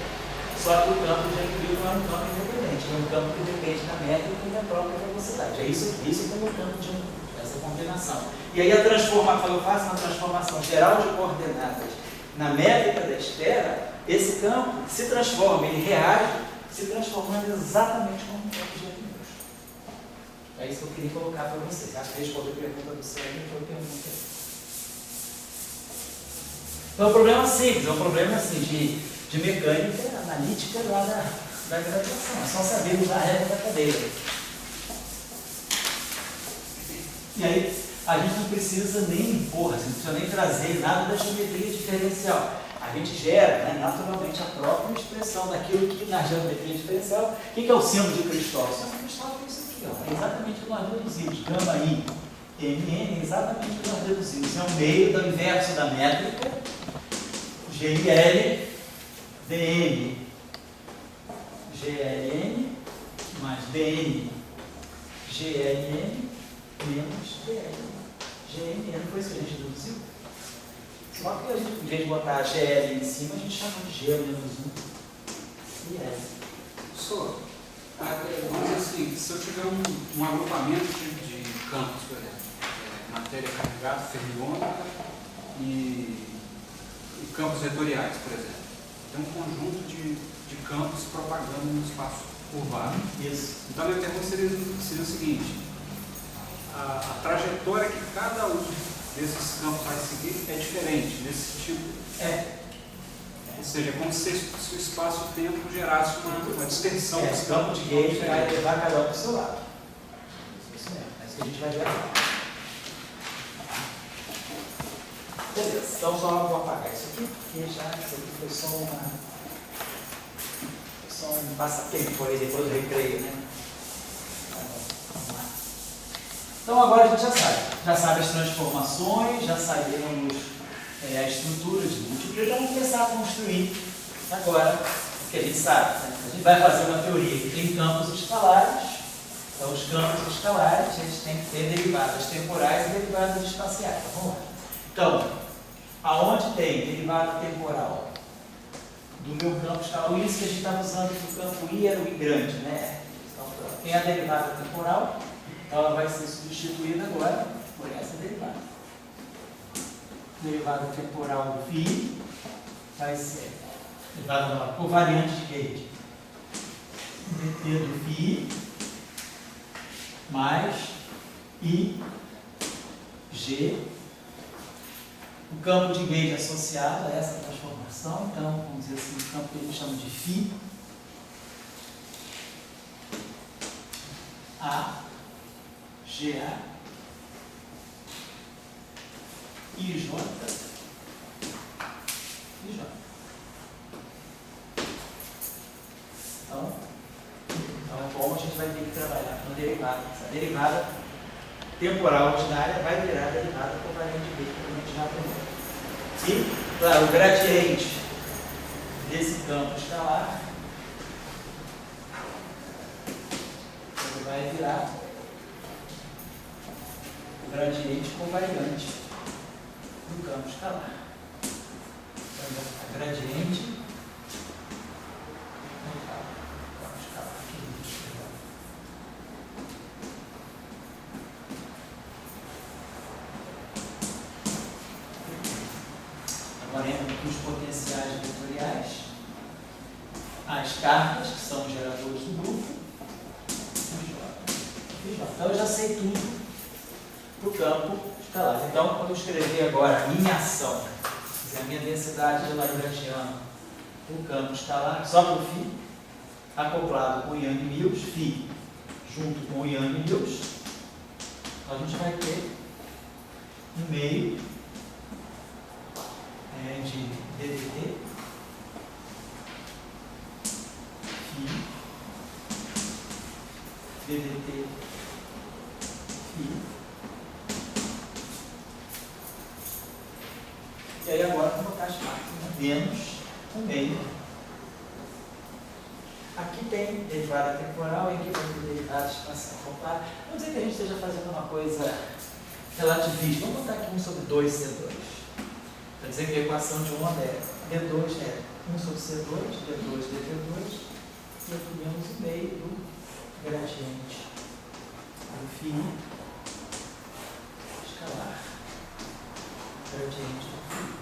Só que o campo de Young-Mills não é um campo independente, é um campo que depende da métrica e da própria velocidade. É isso que é o campo de Young-Mills, essa combinação. E aí a transformação, eu faço uma transformação geral de coordenadas na métrica da esfera, esse campo se transforma, ele reage, se transformando exatamente como um campo de Young-Mills. É isso que eu queria colocar para vocês. Acho que respondeu a pergunta do Sérgio, foi a pergunta. Então, é um problema simples, é um problema assim, de mecânica analítica lá da graduação. É só saber usar a regra da cadeira. E aí, a gente não precisa nem impor, não precisa nem trazer nada da geometria diferencial. A gente gera, né, naturalmente, a própria expressão daquilo que na geometria diferencial. O que é o símbolo de Cristóvão? O símbolo de Cristóvão é isso aqui, ó. É exatamente o que nós deduzimos. Gama I, MN é exatamente o que nós deduzimos. É um meio do inverso da métrica. GL, DN, GLN, mais DN, GLN, menos DN. GLN, foi isso que a gente deduziu? Só que a gente, em vez de botar GL em cima, a gente chama de G menos 1 e L. Professor, vamos dizer assim, se eu tiver um agrupamento de campos, por exemplo, matéria carregada, fermiônica e campos vetoriais, por exemplo. Tem um conjunto de campos propagando no espaço curvado. Isso. Então, a minha pergunta seria o seguinte: a trajetória que cada um desses campos vai seguir é diferente desse tipo? Ou seja, é como se o espaço-tempo gerasse uma dispersão. O campo de Gauge vai levar cada um para o seu lado. Isso mesmo, é isso que a gente vai ver agora. Beleza, então vou apagar isso aqui, porque já isso aqui foi só um passatempo, por aí, depois do recreio, né? Vamos lá. Então agora a gente já sabe as transformações, já sabemos a estrutura de múltiplos, já vamos começar a construir agora o que a gente sabe. Né? A gente vai fazer uma teoria que tem campos escalares, então os campos escalares eles têm que ter derivadas temporais e derivadas espaciais. Então, vamos lá. Então, aonde tem derivada temporal do meu campo escalar, isso que a gente estava usando no campo I era o I grande, né? Então, tem a derivada temporal, então ela vai ser substituída agora por essa derivada. Derivada temporal do φ vai ser derivada covariante de Gauge. dt do φ mais I G. O campo de Gauge associado a essa transformação, então, vamos dizer assim, o campo que a gente chama de φ A, GA, IJ, IJ. Então, como a gente vai ter que trabalhar com a derivada. Essa derivada temporal ordinária vai virar derivada covariante de Gauge, como a gente já aprendeu. E, claro, o gradiente desse campo escalar ele vai virar o gradiente covariante do campo escalar. Então, a gradiente do campo escalar. Agora entra aqui os potenciais vetoriais, as cargas, que são os geradores do grupo, então eu já sei tudo para o campo escalar. Então, quando eu escrever agora em ação, a minha densidade de Lagrangiano no campo escalar, só para o φ, acoplado com o Young-Mills, φ junto com o Young-Mills, a gente vai ter um meio de DDT, φ, DDT, φ, E aí agora vou botar as máquinas menos 1/2. Aqui tem derivada temporal e aqui tem derivada espacial. Vamos dizer que a gente esteja fazendo uma coisa relativista. Vamos botar aqui 1 sobre 2C2. Para dizer que a equação de 1 é D2 é 1 sobre C2, D2 dV2, e aqui menos 1/2 do gradiente do φ escalar. Gradiente do φ.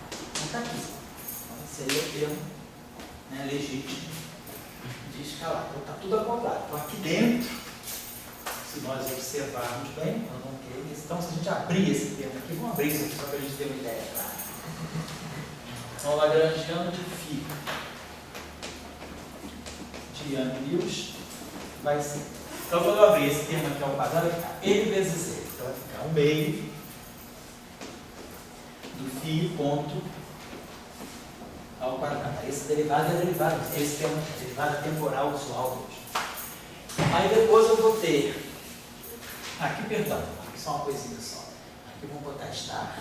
Está aqui. Então, seria o termo, né, legítimo de escalar. Então está tudo acoplado. Então aqui dentro, se nós observarmos bem, nós vamos ter isso. Então se a gente abrir esse termo aqui, vamos abrir isso aqui só para a gente ter uma ideia, claro. Então Lagrangiano de φ de Yang-Mills vai ser. Então quando eu abrir esse termo aqui ao quadrado, vai ficar N vezes Z. Então vai ficar 1/2 do φ ponto ao quadrado. Esse derivado é derivado, esse termo é derivada temporal usual hoje. Aí depois eu vou ter, aqui perdão, aqui só uma coisinha só. Aqui vamos botar estar.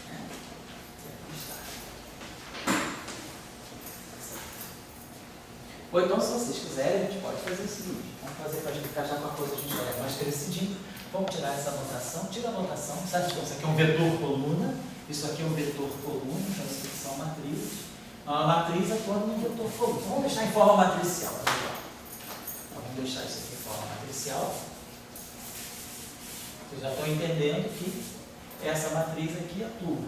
Né? Ou então, se vocês quiserem, a gente pode fazer o seguinte. Vamos fazer para a gente ficar já com a coisa, a gente vai mais crescidinho. Vamos tirar essa anotação. Tira a anotação. Sabe que isso aqui é um vetor coluna. Isso aqui é um vetor coluna. Então, isso aqui são matrizes. A matriz atuando no vetor coluna. Então, vamos deixar em forma matricial. Então, vamos deixar isso aqui em forma matricial. Vocês já estão entendendo que essa matriz aqui atua.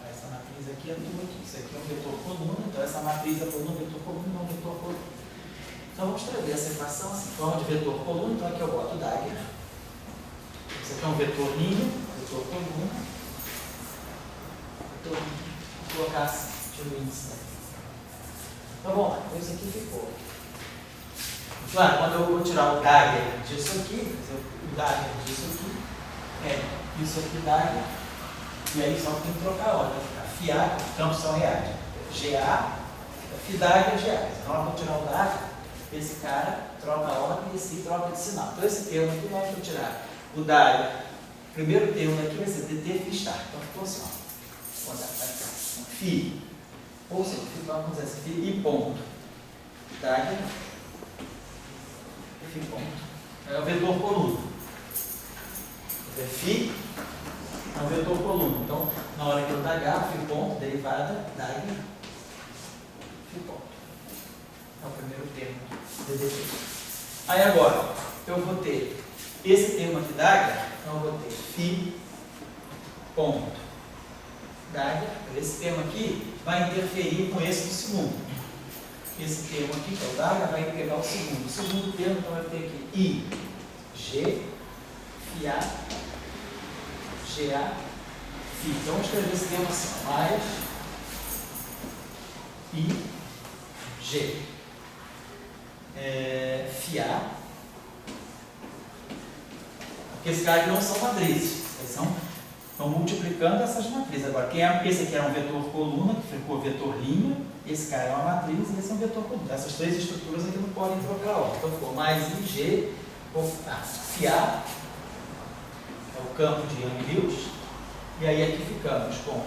Essa matriz aqui atua aqui. Isso aqui é um vetor coluna. Então, essa matriz atua no vetor coluna e não no vetor coluna. Então, vamos escrever essa equação assim, forma de vetor coluna. Então, aqui eu boto Dagger. Isso aqui é um vetor linha, vetor coluna. Vetor linha. Vou colocar assim, tiro o índice. Então, vamos lá. Então, isso aqui ficou. Claro, quando eu vou tirar o Dagger disso aqui, o Dagger disso aqui, isso aqui Dagger, e aí só tem que trocar a ordem. Vai ficar FA, campos são reais. GA, FIDAG e GA. Então, eu vou tirar o Dagger, esse cara troca a ordem e esse troca de sinal. Então, esse termo aqui, nós vamos tirar o Dagger. O primeiro termo aqui vai ser DT FISTAR. Então, ficou assim, ó. Vai ficar FI, ou seja, vamos dizer assim, FI e ponto. Dagger, FI ponto. É o vetor coluna. Φ é um vetor coluna. Então, na hora que eu dagar, Φ ponto, derivada, Dagger, Φ ponto. É o primeiro termo de DT. Aí agora, eu vou ter esse termo aqui, Dagger, então eu vou ter Φ ponto, Dagger. Esse termo aqui vai interferir com esse do segundo. Esse termo aqui, que é o Dagger, vai pegar o segundo. O segundo termo, então, vai ter aqui I, G, FA, GA, Φ. Então, vamos escrever esse termo assim, mais I, G, FA, porque esses caras não são matrizes, eles estão multiplicando essas matrizes. Agora, esse aqui era um vetor coluna, que ficou vetor linha, esse cara é uma matriz e esse é um vetor coluna. Essas três estruturas aqui não podem trocar ordem. Então, ficou mais I, G, FA, é o campo de Yang-Mills, e aí aqui ficamos com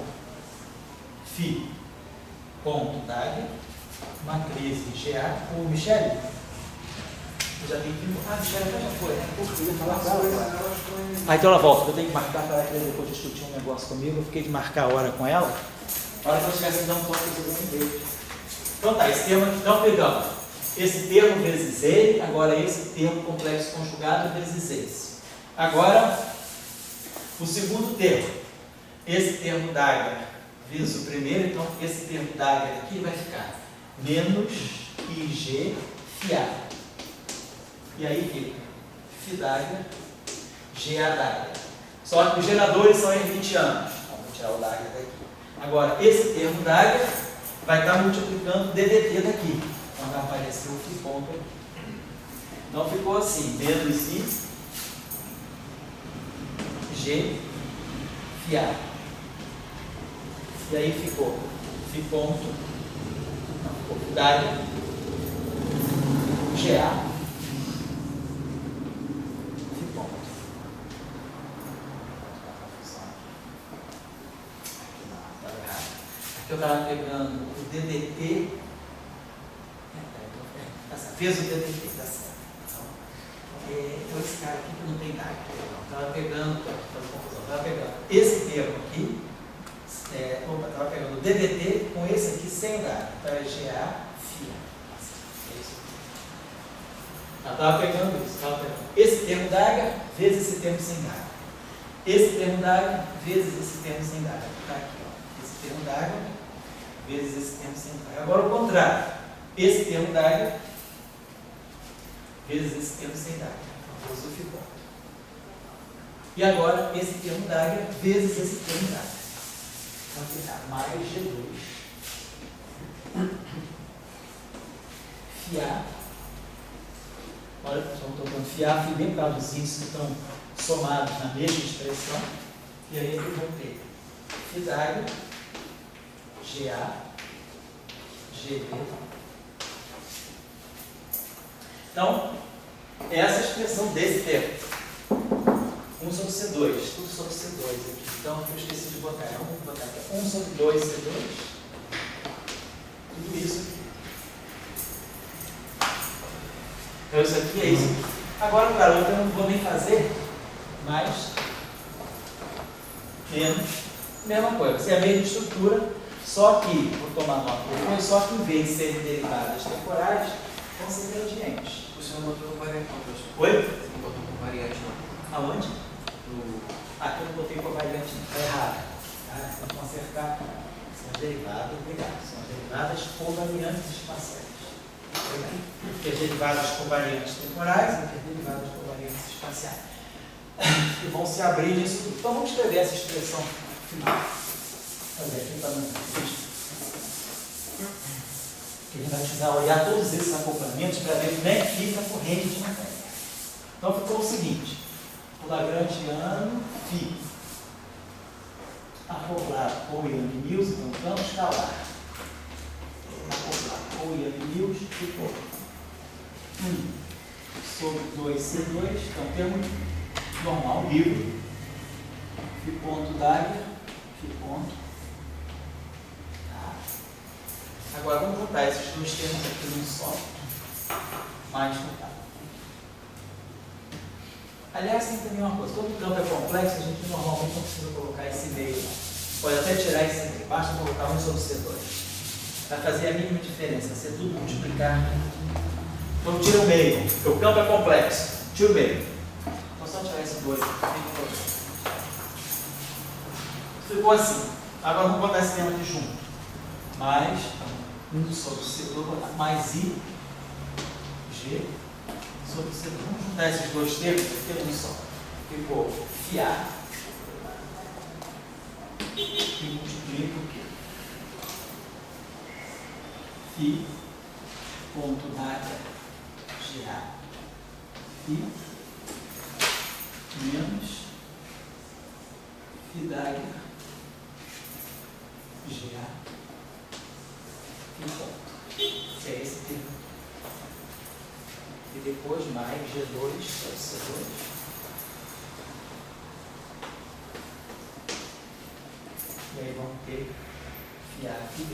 Φ ponto Dagger, matriz GA, o Michele, já tem que. Michele já foi, né? Porque eu ia falar com ela. Então ela volta, eu tenho que marcar para ela que depois discutir um negócio comigo, eu fiquei de marcar a hora com ela. A hora que ela estivesse dando um toque, eu vou um beijo. Então tá, esse termo aqui, então pegamos esse termo vezes ele, agora esse termo complexo conjugado vezes esse. Agora, o segundo termo, esse termo Dagger vezes o primeiro, então esse termo Dagger aqui vai ficar menos IG FA. E aí fica FIDAGER, GA Dagger. Só que os geradores são hermitianos. Então, vou tirar o Dagger daqui. Agora, esse termo Dagger vai estar multiplicando o DDT daqui. Então vai aparecer o Φ ponto aqui. Então ficou assim, menos I, G, FA. E aí ficou Φ ponto, Dagger, GA, Φ ponto. eu estava pegando o DDT, vezes o DDT, tá certo. Então esse cara aqui que não tem nada, estava pegando, estava pegando esse termo aqui, estava pegando o DDT com esse aqui sem dar, então é GA, FIA. É isso. Estava pegando isso, estava pegando esse termo d'água vezes esse termo sem d'água. Esse termo d'água vezes esse termo sem d'água. Está aqui, ó. Esse termo d'água vezes esse termo sem d'água. Agora o contrário. Esse termo d'água vezes esse termo sem d'água. Famoso ficou. E agora esse termo d'água vezes esse termo d'água. Então ficar mais G2. FIA. Olha, estou colocando FIA, bem por causa dos índices que estão somados na mesma expressão. E aí eu vou ter φ d'água, GA, GB. Então, essa expressão desse termo. 1 sobre C2, tudo sobre C2 aqui. Então, eu esqueci de botar. Vamos botar aqui. 1 sobre 2 C2. Tudo isso aqui. Então, isso aqui é isso. Agora, claro, eu não vou nem fazer mais, menos, mesma coisa. Vai ser a mesma estrutura, só que, vou tomar nota depois, só que em vez de serem derivadas temporais, vão ser gradientes. O senhor botou variante não, professor? Oi? Você não botou com variante não. Aonde? Aqui eu não botei com variante, está errado. Tá? Vou consertar. São derivadas, obrigado. São derivadas covariantes espaciais. Que as derivadas covariantes temporais e que as derivadas covariantes espaciais. E vão se abrir nisso tudo. Então vamos escrever essa expressão final. Fazer aqui para não. Que a gente vai precisar olhar todos esses acoplamentos para ver como é que fica a corrente de matéria. Então ficou o seguinte: o lagrangiano φ acoplado com o Yang-Mills, então vamos escalar. Acoplado com o Yang-Mills ficou 1 sobre 2C2, então termo normal, livre, φ ponto d'área, φ ponto. Tá. Agora vamos juntar esses dois termos aqui num só, mais juntar. Aliás, tem também uma coisa, todo campo é complexo, a gente normalmente não precisa colocar esse meio. Pode até tirar esse aqui, basta colocar 1 sobre C2. Vai fazer a mínima diferença, se tudo multiplicar. Então tira o meio, porque o campo é complexo. Tira o meio. Vou só tirar esse 2. Ficou assim. Agora vamos botar esse termo aqui junto. Mais 1 sobre C2, vou botar mais I, G, sobre C2. Vamos juntar esses dois termos aqui um só. Ficou FIA. E multiplica o quê? Φ ponto d'área GA φ menos φ d'área GA φ ponto. Que é esse termo. E depois mais G2 sobre C2. E aí vamos ter φA aqui B.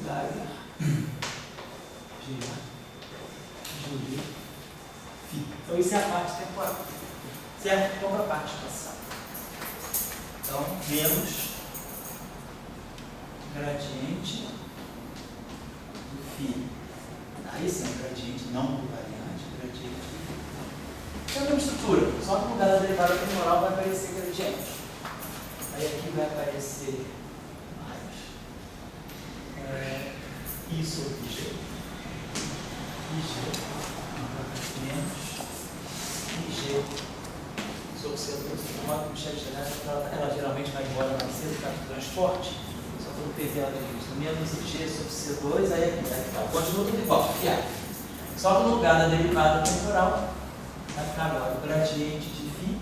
D'área, GA, Júlio, φ. Então isso é a parte temporal. Certo? Vamos para a parte espacial. Então, menos gradiente do φ. Aí sim, gradiente não do variante, gradiente do φ. É a mesma estrutura, só que no lugar da derivada temporal vai aparecer gradiente. Aí aqui vai aparecer I sobre G, IG, menos IG sobre C2. Uma Michelle ela geralmente vai embora mais cedo por causa do transporte, só que eu perdi ela de vista. Menos IG sobre C2, aí aqui vai ficar. Continua tudo igual, FIA. Só que no lugar da derivada temporal, vai ficar agora o gradiente de φ,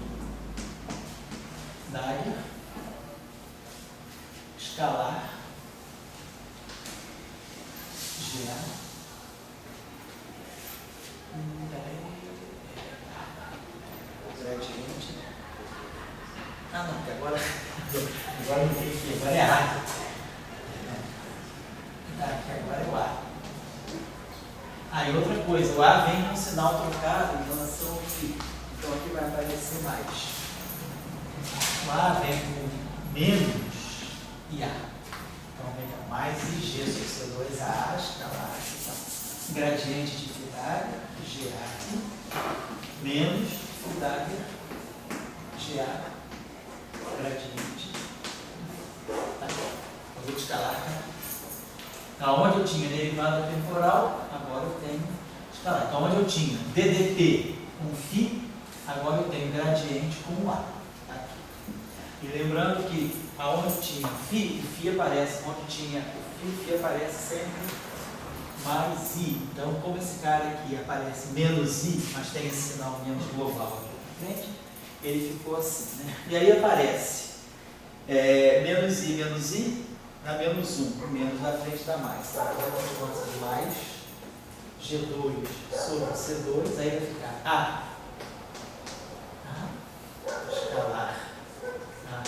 d'área, escalar, GA, gradiente Ah, não, porque agora não tem aqui, agora é A. Aqui agora é o A. Ah, e outra coisa, o A vem com sinal trocado em relação ao φ. Então aqui vai aparecer mais. O A vem com menos IA. Então vem com mais IG sobre C2A, escalar. Então, gradiente de φ', GA, menos φ', GA, gradiente. Tá bom. Eu vou escalar. Onde eu tinha derivada temporal, agora eu tenho escalar. Então, onde eu tinha DDT com φ, agora eu tenho gradiente com A. Tá aqui. E lembrando que aonde tinha φ, o φ aparece, onde tinha o φ aparece sempre mais I. Então, como esse cara aqui aparece menos I, mas tem esse sinal menos global aqui na frente, ele ficou assim, né? E aí aparece menos I, dá menos 1, menos na frente dá mais. Tá? Então, a consequência de mais G2 sobre C2, aí vai ficar A, escalar, A,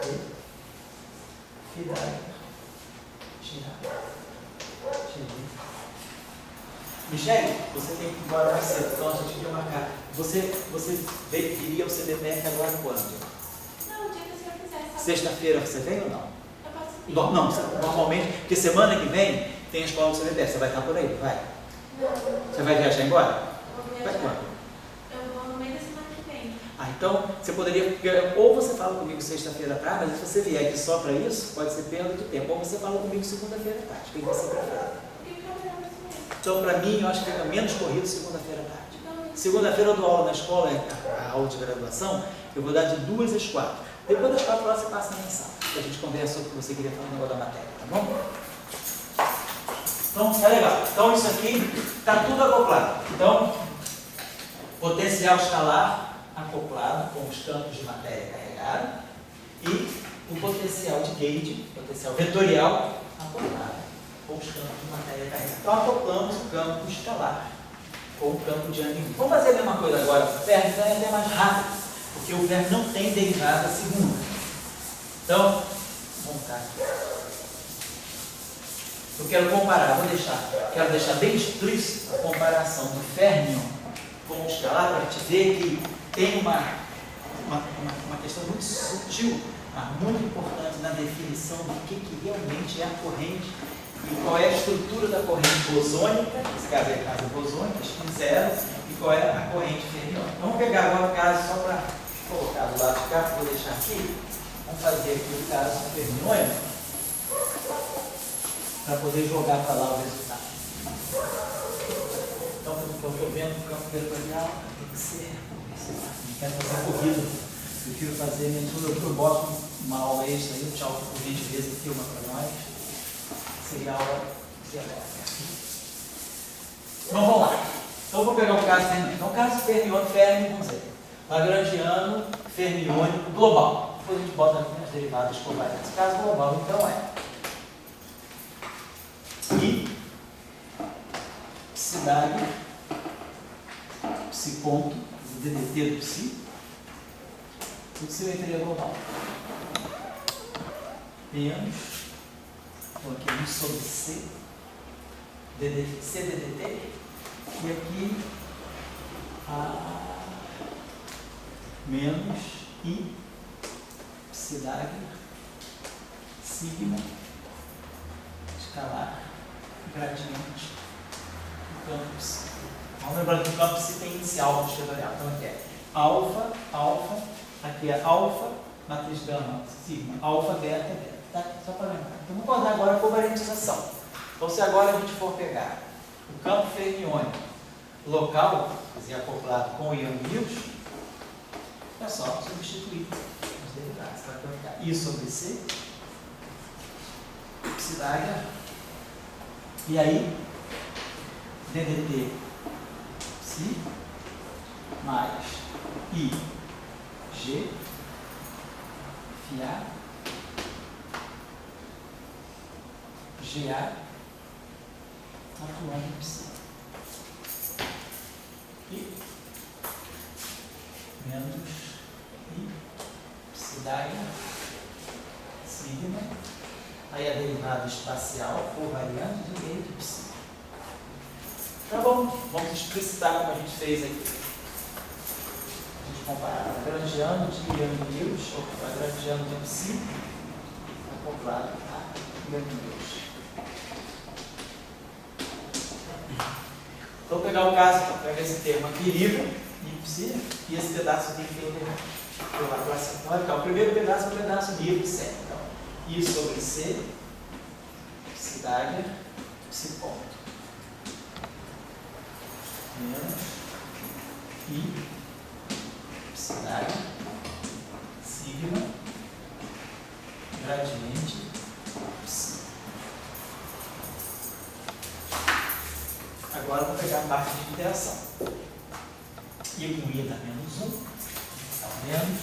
T, φ', Michele, você tem que ir embora mais cedo, então a gente podia marcar. Você iria o CDPR agora quando? Não, o dia que o senhor quiser. Sexta-feira você vem ou não? Eu posso ir. Não, normalmente, porque semana que vem tem a escola do CDPR, você vai estar por aí, vai? Não. Você vai viajar embora? Vou Vai viajar. quando? Eu vou no meio da semana que vem. Ah, então você poderia, ou você fala comigo sexta-feira à tarde, mas se você vier aqui só para isso, pode ser perda de tempo, ou você fala comigo segunda-feira à tarde, o que você prefere? O que eu vou fazer mesmo? Então, para mim, eu acho que fica menos corrido segunda-feira à tarde. Não. Segunda-feira eu dou aula na escola, a aula de graduação, eu vou dar de 2 às 4. Depois das 4 horas você passa na mensal, que a gente conversa sobre o que você queria falar no negócio da matéria, tá bom? Então, tá legal. Então, isso aqui está tudo acoplado. Então, potencial escalar acoplado com os campos de matéria carregada e o potencial de gauge, potencial vetorial acoplado com os campos de matéria carregada. Então, acoplamos o campo escalar com o campo de ângulo. Vamos fazer a mesma coisa agora para o ferro, então é até mais rápido, porque o ferro não tem derivada segunda. Então, vamos cá. Eu quero comparar, quero deixar bem explícito a comparação do férmio com o escalar, para a gente ver que tem uma questão muito sutil, mas muito importante na definição do que realmente é a corrente e qual é a estrutura da corrente bosônica, nesse caso é a casa bosônica, spin zero, e qual é a corrente fermiônica. Vamos pegar agora o caso só para colocar do lado de cá, vou deixar aqui. Vamos fazer aqui o caso fermiônico, para poder jogar para lá o resultado. Então, eu estou vendo o campo vetorial, tem que ser. Não quero fazer corrida, prefiro fazer minha tudo. Eu boto uma aula extra aí, o tchau, por gentileza, filma para nós. Seria a aula que então, vamos lá. Então, eu vou pegar o caso fermiônico. Então, o caso fermiônico, vamos dizer, lagrangiano fermiônico global. Depois a gente bota aqui as derivadas covariantes. Caso global, então, I, psidade, psi ponto, DDT do psi, tudo simetria global. Menos, então aqui 1 sobre C, CDDT, e aqui menos I, psidade, sigma, escalar, gradiente do campo psi. Vamos lembrar que o campo psi tem inicial no vetorial. Então aqui é alfa, aqui é alfa, matriz gama, sigma, alfa, beta, beta. Tá? Só para lembrar. Então vamos guardar agora a covariantização. Então se agora a gente for pegar o campo fermiônico local, quer dizer, acoplado com o íon Lewis, é só substituir os derivados. Vai colocar I sobre C, psidade, e aí, DDT psi mais I, G, FA, GA, atuando em psi. E menos I, Psidagma, sigma, aí a derivada espacial por variante de meio de psi. Tá bom, vamos explicitar como a gente fez aqui. A gente compara o Lagrangiano de Yang-Mills, ou o Lagrangiano de psi, acoplado a Yang-Mills. Então, vou pegar o caso, então, pega esse termo aqui, livre, y, e esse pedaço aqui que eu vou classificar. O primeiro pedaço é o pedaço livre, certo? Então, I sobre C, Psidagma, psi ponto. Menos I, Psidagma, sigma, gradiente, psi. Agora eu vou pegar a parte de interação. I com I dá menos 1, então menos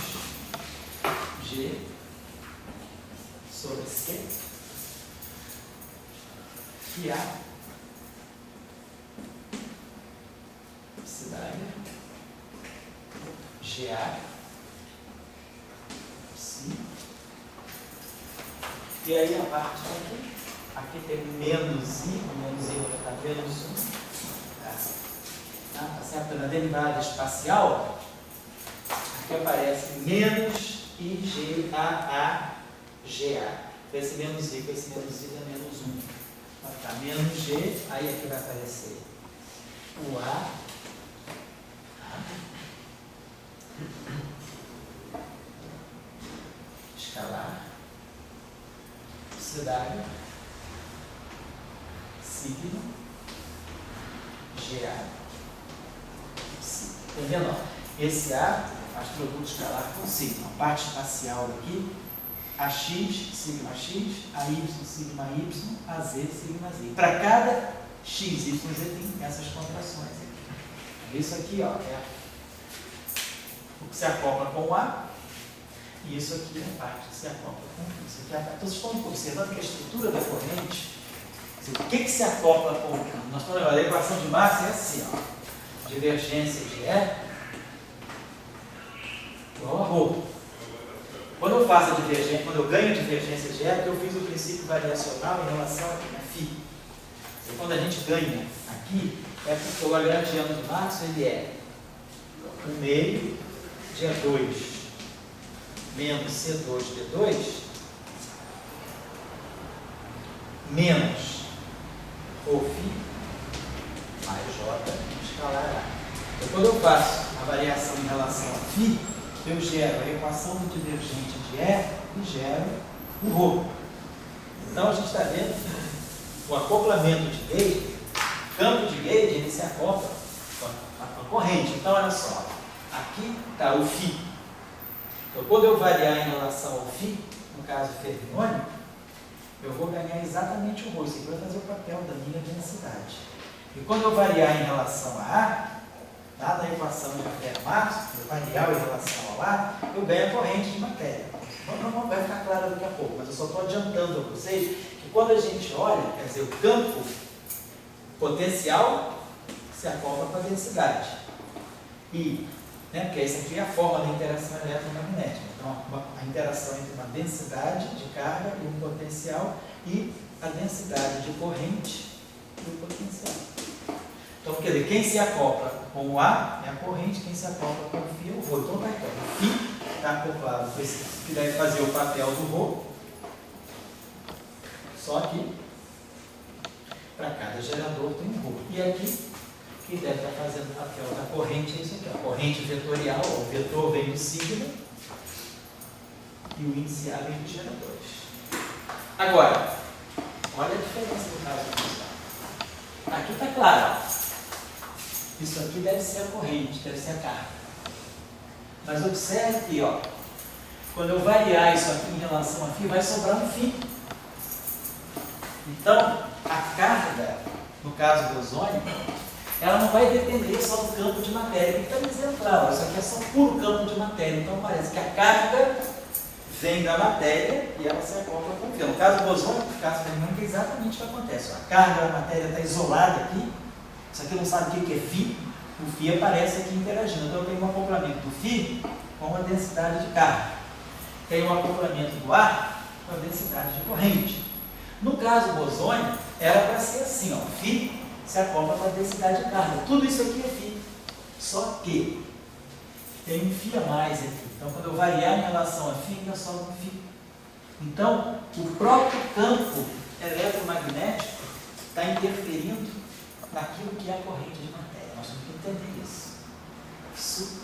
G sobre C, que A, Psidagma, GA, psi. E aí a parte aqui tem menos I vai ficar menos 1. Tá certo? Na derivada espacial, aqui aparece menos IGAAGA. Esse menos I com esse menos I dá menos 1. Vai ficar menos G, aí aqui vai aparecer o A. Escalar. Psidagma. Sigma. GA. Entendendo? Esse A faz produto escalar com sigma. A parte espacial aqui, AX, sigma X, AY, sigma Y, AZ, sigma Z. Para cada X, Y, Z tem essas contrações aqui. Isso aqui, ó, é o que se acopla com o A, e isso aqui é a parte que se acopla com isso aqui. Então, vocês estão observando que a estrutura da corrente, o que se acopla com o campo? Nós estamos olhando a equação de massa é assim, ó. Divergência de E igual a ρ. Quando eu faço a divergência, quando eu ganho a divergência de E, é porque eu fiz o princípio variacional em relação a φ. E quando a gente ganha aqui, é porque o Lagrangiano de Maxwell ele é 1/2 de E2 menos C2D2 menos ρφ mais J escalar A. Então, quando eu faço a variação em relação a φ, eu gero a equação do divergente de E e gero o ρ. Então, a gente está vendo o acoplamento de Gauge, campo de Gauge, ele se acopla com a corrente. Então, olha só, aqui está o φ. Então, quando eu variar em relação ao φ, no caso fermiônico, eu vou ganhar exatamente o ρ. Isso aqui vai fazer o papel da minha densidade. E quando eu variar em relação a A, lá na equação de Fermat, eu variar em relação ao A, eu ganho a corrente de matéria. Não vai ficar claro daqui a pouco, mas eu só estou adiantando a vocês que quando a gente olha, quer dizer, o campo potencial se acopla com a densidade. E, porque essa aqui é a forma da interação eletromagnética. Então, a interação entre uma densidade de carga e um potencial e a densidade de corrente e o potencial. Então, quer dizer, quem se acopla com o A é a corrente, quem se acopla com o φ é o ρ. Então, o φ está acoplado com esse que deve fazer o papel do ρ, só que para cada gerador tem um ρ. E aqui, que deve estar fazendo o papel da corrente é isso aqui. A corrente vetorial, o vetor vem do sigma e o índice A vem dos geradores. Agora, olha a diferença do caso aqui. Aqui está claro. Isso aqui deve ser a corrente, deve ser a carga. Mas observe aqui, ó, quando eu variar isso aqui em relação a φ, vai sobrar um φ. Então, a carga, no caso bosônico, ela não vai depender só do campo de matéria, que está dizendo, claro, isso aqui é só puro campo de matéria. Então, parece que a carga vem da matéria e ela se acopla com o φ. No caso bosônico, no caso fermiônico, é exatamente o que acontece. A carga da matéria está isolada aqui. Isso aqui não sabe o que é φ, o φ aparece aqui interagindo. Então eu tenho um acoplamento do φ com a densidade de carga. tem um acoplamento do ar com a densidade de corrente. No caso bosônico, era para ser assim, ó, φ se acopla com a densidade de carga. Tudo isso aqui é φ. Só que tem um φ a mais aqui. Então, quando eu variar em relação a φ, ainda sobra um φ. Então, o próprio campo eletromagnético está interferindo naquilo que é a corrente de matéria. Nós temos que entender isso.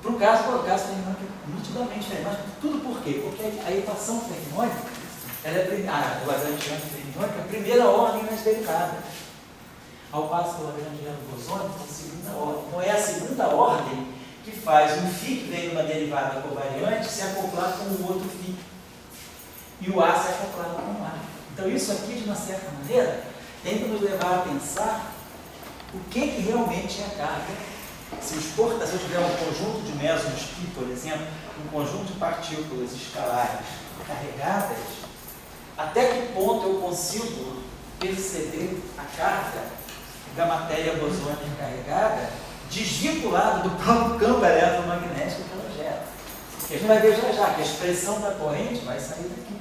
Para o caso fermiônico é nitidamente diferente. Mas tudo por quê? Porque a equação fermiônica, ela é o lagrangiano fermiônico, é a primeira ordem nas derivadas. Ao passo que o lagrangiano bosônico é a segunda ordem. Então é a segunda ordem que faz um φ que vem de uma derivada covariante se acoplar com o outro φ. E o A se acoplar com o A. Então isso aqui, de uma certa maneira, tem que nos levar a pensar o que realmente é a carga. Se eu tiver um conjunto de mesons π, por exemplo, um conjunto de partículas escalares carregadas, até que ponto eu consigo perceber a carga da matéria bosônica carregada desvinculada do próprio campo eletromagnético que ela gera? Porque a gente vai ver já que a expressão da corrente vai sair daqui.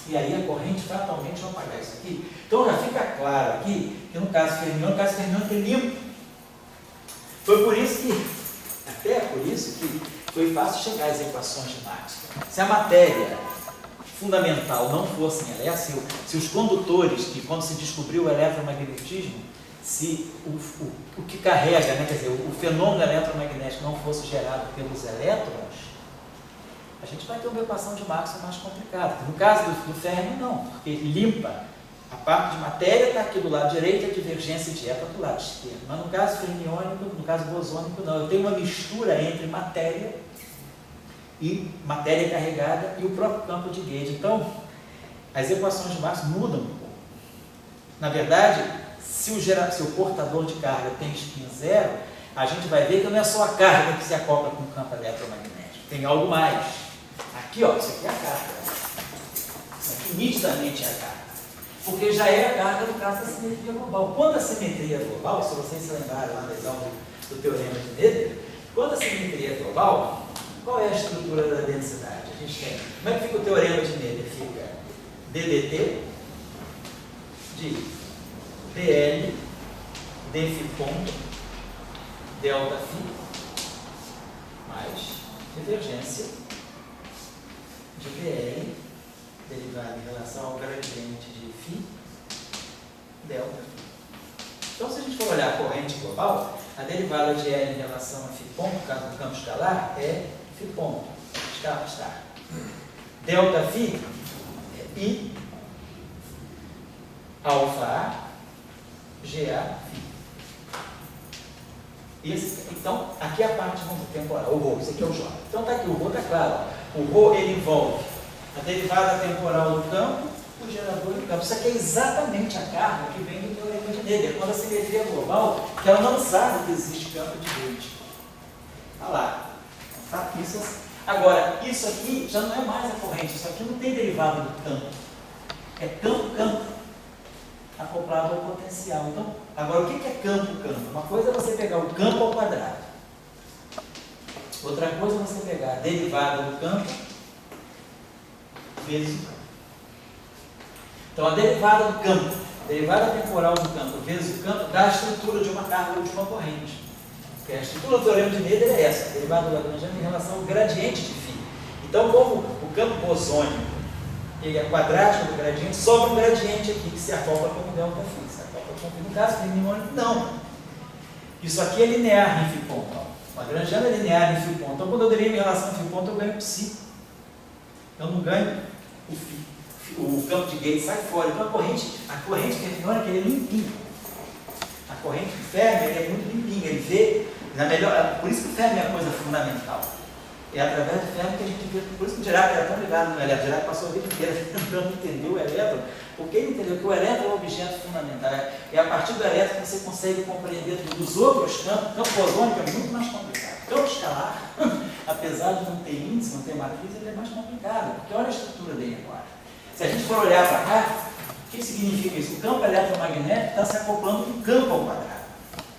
E aí a corrente fatalmente vai apagar isso aqui. Então já fica claro aqui que no caso fermiônico é limpo. Foi por isso que, até por isso que foi fácil chegar às equações de Maxwell. Se a matéria fundamental não fosse em elétrica, se os condutores, que quando se descobriu o eletromagnetismo, se o que carrega, né, quer dizer, o fenômeno eletromagnético não fosse gerado pelos elétrons, a gente vai ter uma equação de Maxwell mais complicada. No caso do férmio, não, porque limpa. A parte de matéria está aqui do lado direito, a divergência de elétron do lado esquerdo. Mas no caso fermiônico, no caso bosônico, não. Eu tenho uma mistura entre matéria carregada e o próprio campo de Gauge. Então, as equações de Maxwell mudam um pouco. Na verdade, se o portador de carga tem spin zero, a gente vai ver que não é só a carga que se acopla com o campo eletromagnético. Tem algo mais. Aqui, ó, isso aqui é a carga. Isso aqui nitidamente é a carga. Porque já é a carga no caso da simetria global. Quando a simetria é global, se vocês se lembrarem lá da aula do teorema de Noether, quando a simetria é global, qual é a estrutura da densidade? A gente tem. Como é que fica o teorema de Noether? Fica ddt de dl dφ ponto delta φ mais divergência de dl derivada em relação ao gradiente de φ delta φ. Então, se a gente for olhar a corrente global, a derivada de L em relação a φ ponto, no caso do campo escalar, é φ ponto, estar. Delta φ é I alfa A GA φ. Então, aqui é a parte temporal, o ρ, isso aqui é o J. Então, está aqui, o ρ está claro. Ó. O ρ ele envolve a derivada temporal do campo, o gerador do campo. Isso aqui é exatamente a carga que vem do teorema de Noether. Quando a simetria é global, que ela não sabe que existe campo de Gauge. Olha lá. Tá? Agora, isso aqui já não é mais a corrente. Isso aqui não tem derivada do campo. É campo-campo acoplado ao potencial. Então, agora, o que é campo-campo? Uma coisa é você pegar o campo ao quadrado. Outra coisa é você pegar a derivada do campo vezes o campo. Então, a derivada do campo, a derivada temporal do campo vezes o campo, dá a estrutura de uma carga ou de uma corrente. Porque a estrutura do teorema de Noether é essa, a derivada do lagrangiano em relação ao gradiente de φ. Então, como o campo bosônico ele é quadrático do gradiente, sobra um gradiente aqui que se acopla com o delta φ. Se acopla com o, no caso fermiônico, não. Isso aqui é linear em φ ponto. O lagrangiano é linear em φ ponto. Então, quando eu derivo em relação a φ ponto, eu ganho psi. Eu não ganho o campo de Gauge sai fora. Então, a corrente fermiônica é limpinha. A corrente do Fermi é muito limpinha. Ele vê, por isso que o Fermi é a coisa fundamental. É através do Fermi que a gente vê. Por isso que o Dirac era tão ligado no elétron. O Dirac passou a vida inteira tentando entender o elétron, porque ele entendeu que o elétron é um objeto fundamental. É a partir do elétron que você consegue compreender tudo. Os outros campos, o campo bosônico é muito mais complicado. O campo escalar, apesar de não ter índice, não ter matriz, ele é mais complicado, porque olha a estrutura dele agora. Se a gente for olhar para cá, o que significa isso? O campo eletromagnético está se acoplando com campo ao quadrado.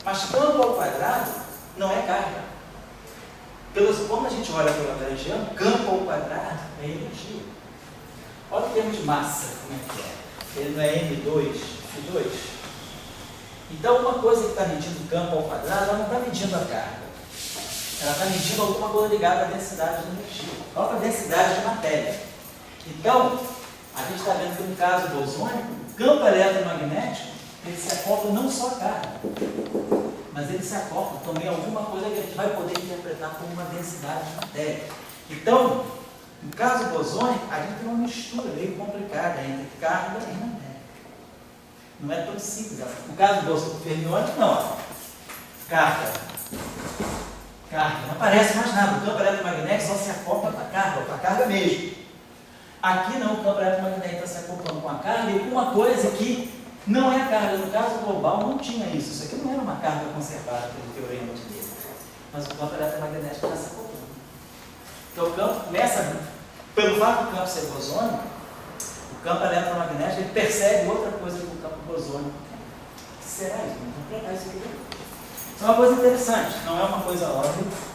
Mas campo ao quadrado não é carga. Como a gente olha pela Lagrangiano, campo ao quadrado é energia. Olha o termo de massa, como é que é. Ele não é M2, F2. Então, uma coisa que está medindo campo ao quadrado, ela não está medindo a carga. Ela está medindo alguma coisa ligada à densidade de energia, a própria densidade de matéria. Então, a gente está vendo que no caso bosônico, o campo eletromagnético, ele se acopla não só a carga, mas ele se acopla também a alguma coisa que a gente vai poder interpretar como uma densidade de matéria. Então, no caso bosônico, a gente tem uma mistura meio complicada entre carga e matéria. Não é tão simples. No caso do fermiônico, não. Carga, não aparece mais nada. O campo eletromagnético só se acopla com a carga mesmo. Aqui não, o campo eletromagnético está se acoplando com a carga e com uma coisa que não é a carga. No caso global não tinha isso. Isso aqui não era uma carga conservada pelo teorema de Leibniz. Mas o campo eletromagnético está se acoplando. Então o campo começa, pelo fato do campo ser bosônico, o campo eletromagnético ele percebe outra coisa que o campo bosônico. O que será isso? Vamos interpretar isso aqui. Isso é uma coisa interessante, não é uma coisa óbvia.